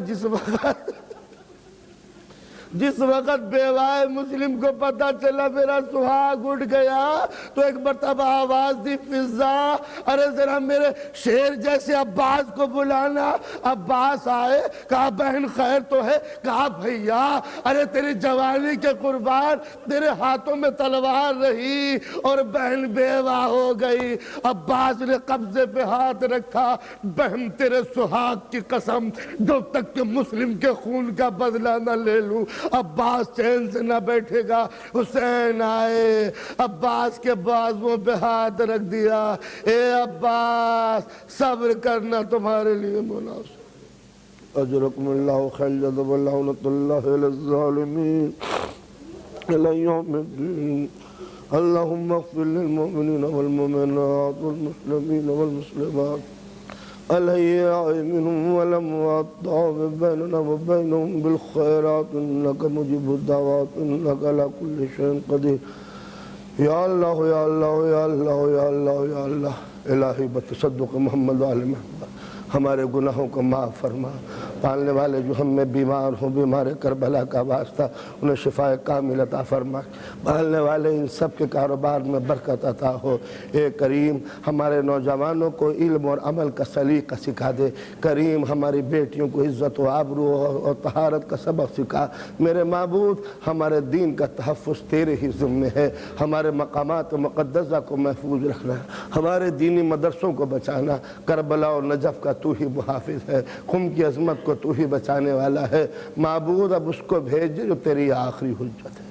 Speaker 2: جس وقت بیوہ مسلم کو پتا چلا میرا سہاگ اٹھ گیا تو ایک مرتبہ آواز دی، فضا، ارے ذرا میرے شیر جیسے عباس کو بلانا۔ عباس آئے، کہا بہن خیر تو ہے؟ کہا بھیا، ارے تیری جوانی کے قربان، تیرے ہاتھوں میں تلوار رہی اور بہن بیوہ ہو گئی۔ عباس نے قبضے پہ ہاتھ رکھا، بہن تیرے سہاگ کی قسم، جب تک کہ مسلم کے خون کا بدلہ نہ لے لوں عباس چین سے نہ بیٹھے گا۔ حسین آئے، عباس کے بازووں پہ ہاتھ رکھ دیا، اے عباس صبر کرنا تمہارے لیے مناسب۔ اجرکم اللہ خیر جزا ولعنت اللہ علی الظالمین الی یوم الدین۔ اللہم اغفر للمؤمنین والمؤمنات والمسلمین والمسلمات الحیاء منهم والاموات تعاون بیننا وبینهم بالخیرات انک مجیب الدعوات انک علی کل شیء قدیر۔ یا اللہ یا اللہ یا اللہ یا اللہ یا اللہ، الہی بتصدق محمد و آل محمد ہمارے گناہوں کو معاف فرما۔ پالنے والے جو ہم میں بیمار ہوں، بیمار کربلا کا واسطہ، انہیں شفاء کامل عطا فرما۔ پالنے والے ان سب کے کاروبار میں برکت عطا ہو۔ اے کریم، ہمارے نوجوانوں کو علم اور عمل کا سلیقہ سکھا دے۔ کریم، ہماری بیٹیوں کو عزت و آبرو اور طہارت کا سبق سکھا۔ میرے معبود، ہمارے دین کا تحفظ تیرے ہی ذمہ ہے۔ ہمارے مقامات مقدسہ کو محفوظ رکھنا، ہمارے دینی مدرسوں کو بچانا۔ کربلا اور نجف کا تو ہی محافظ ہے، قم کی عظمت کو تو ہی بچانے والا ہے۔ معبود، اب اس کو بھیج جو تیری آخری حجت ہے۔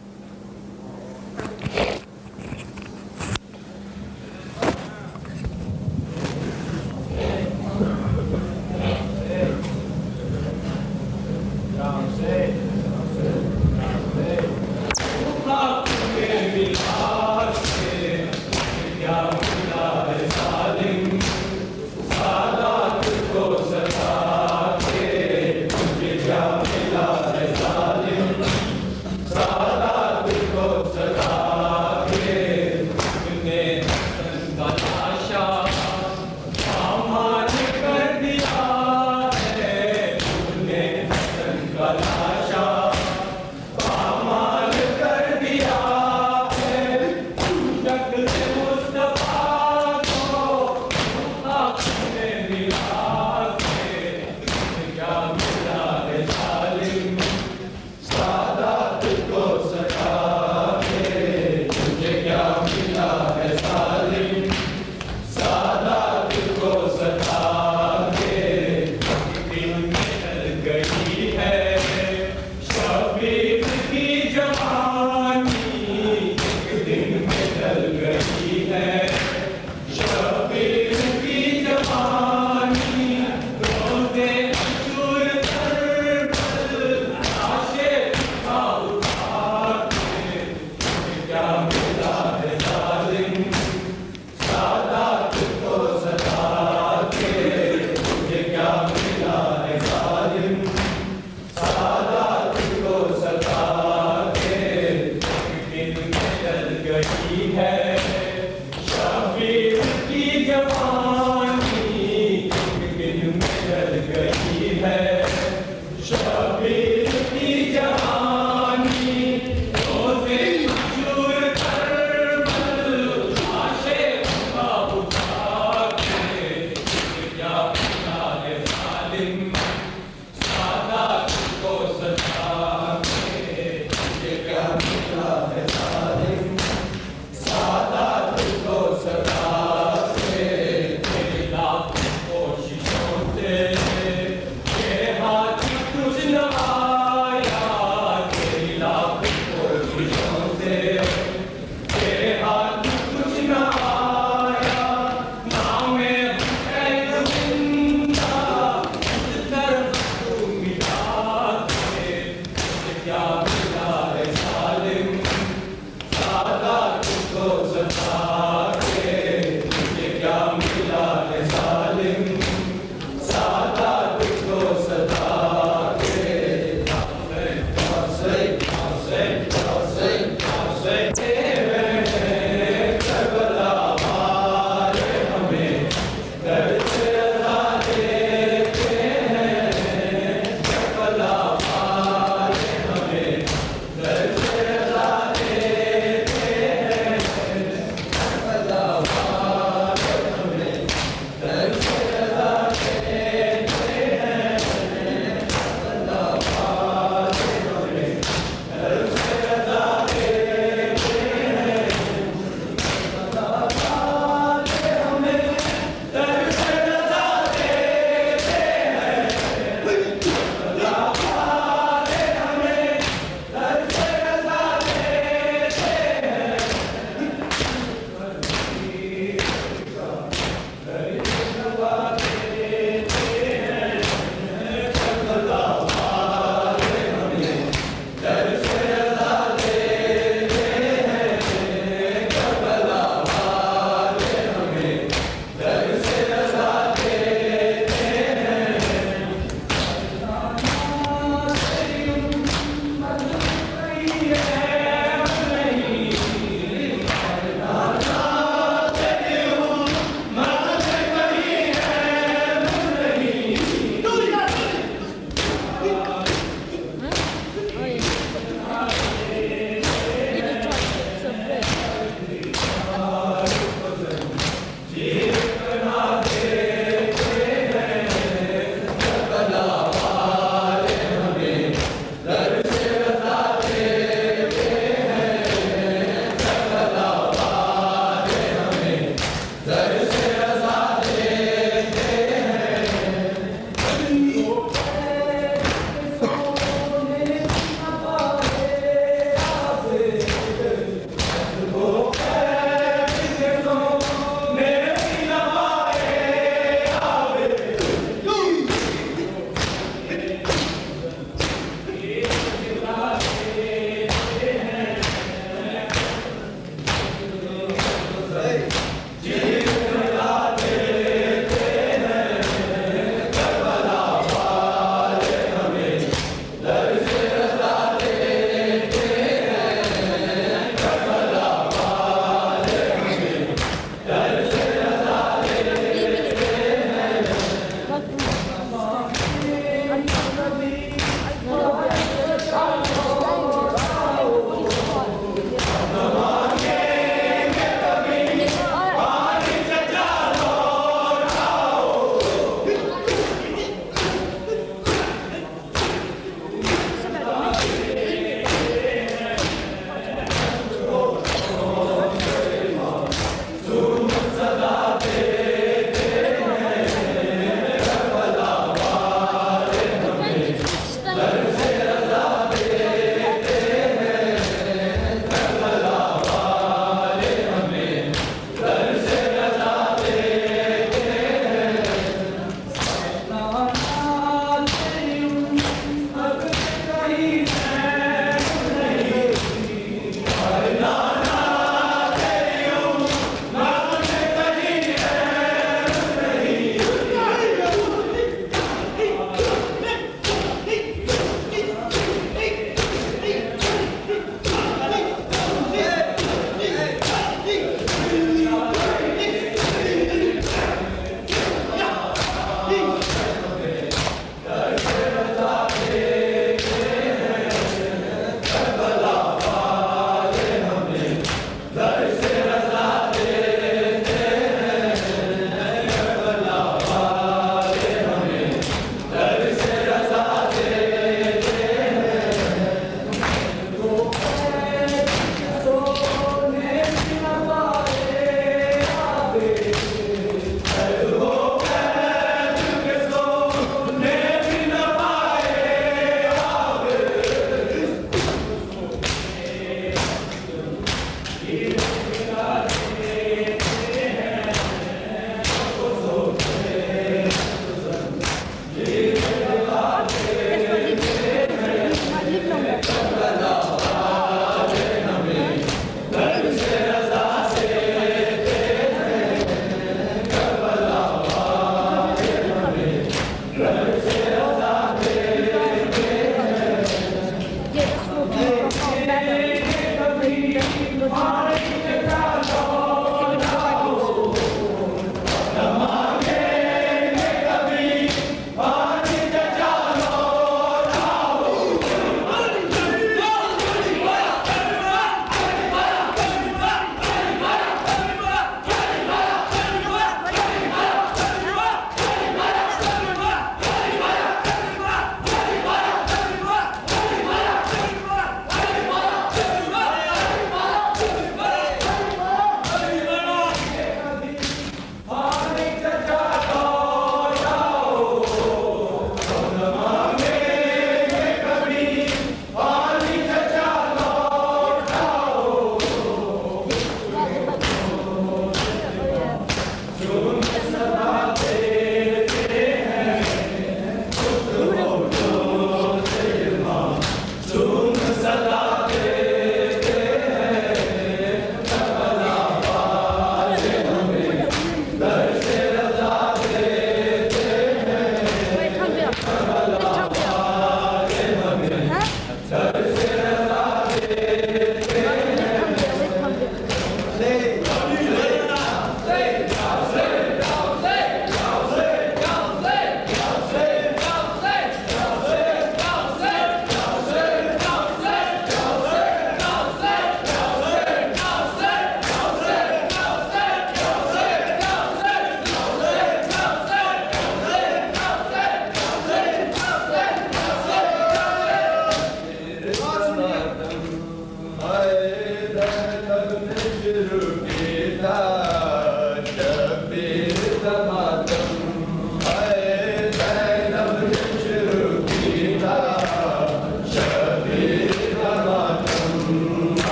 Speaker 3: رضا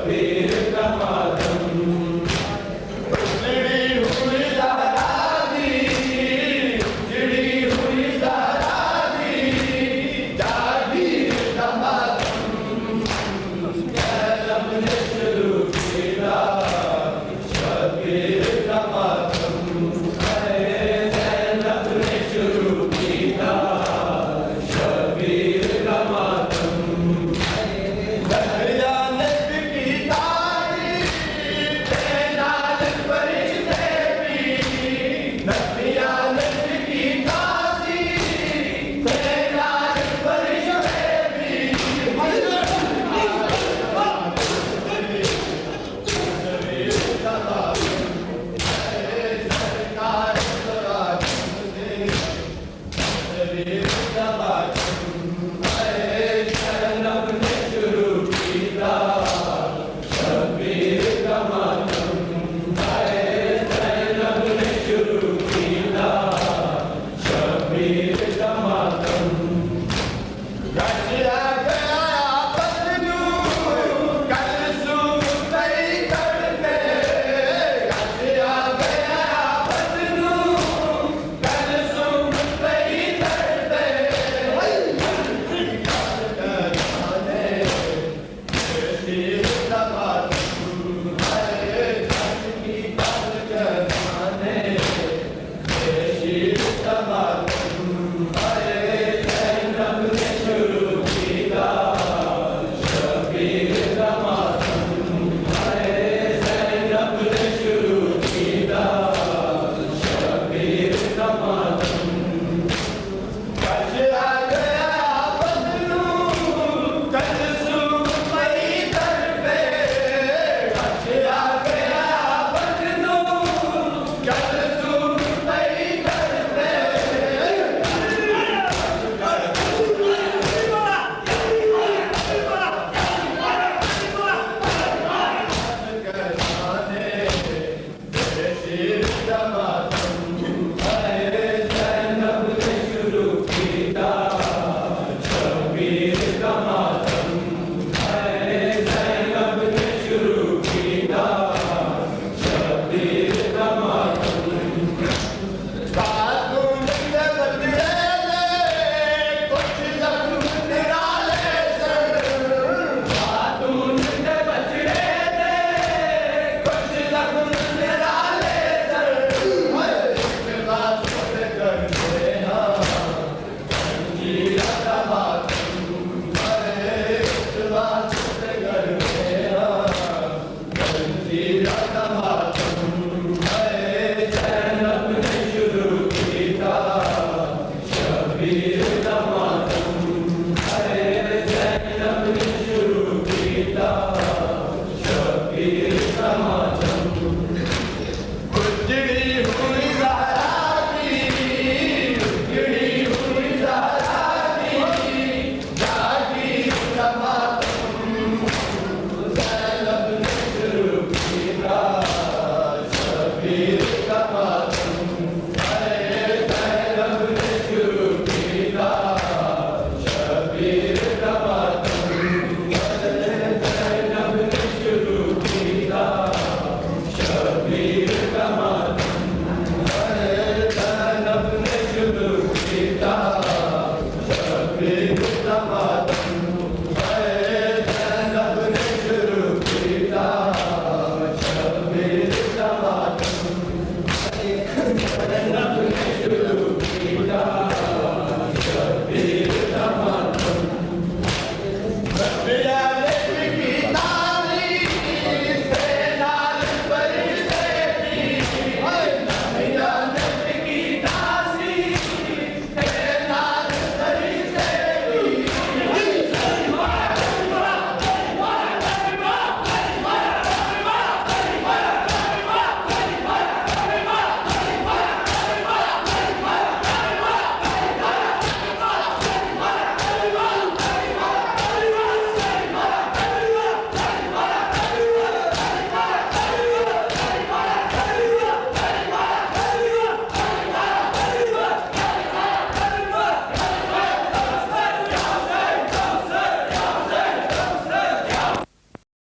Speaker 3: be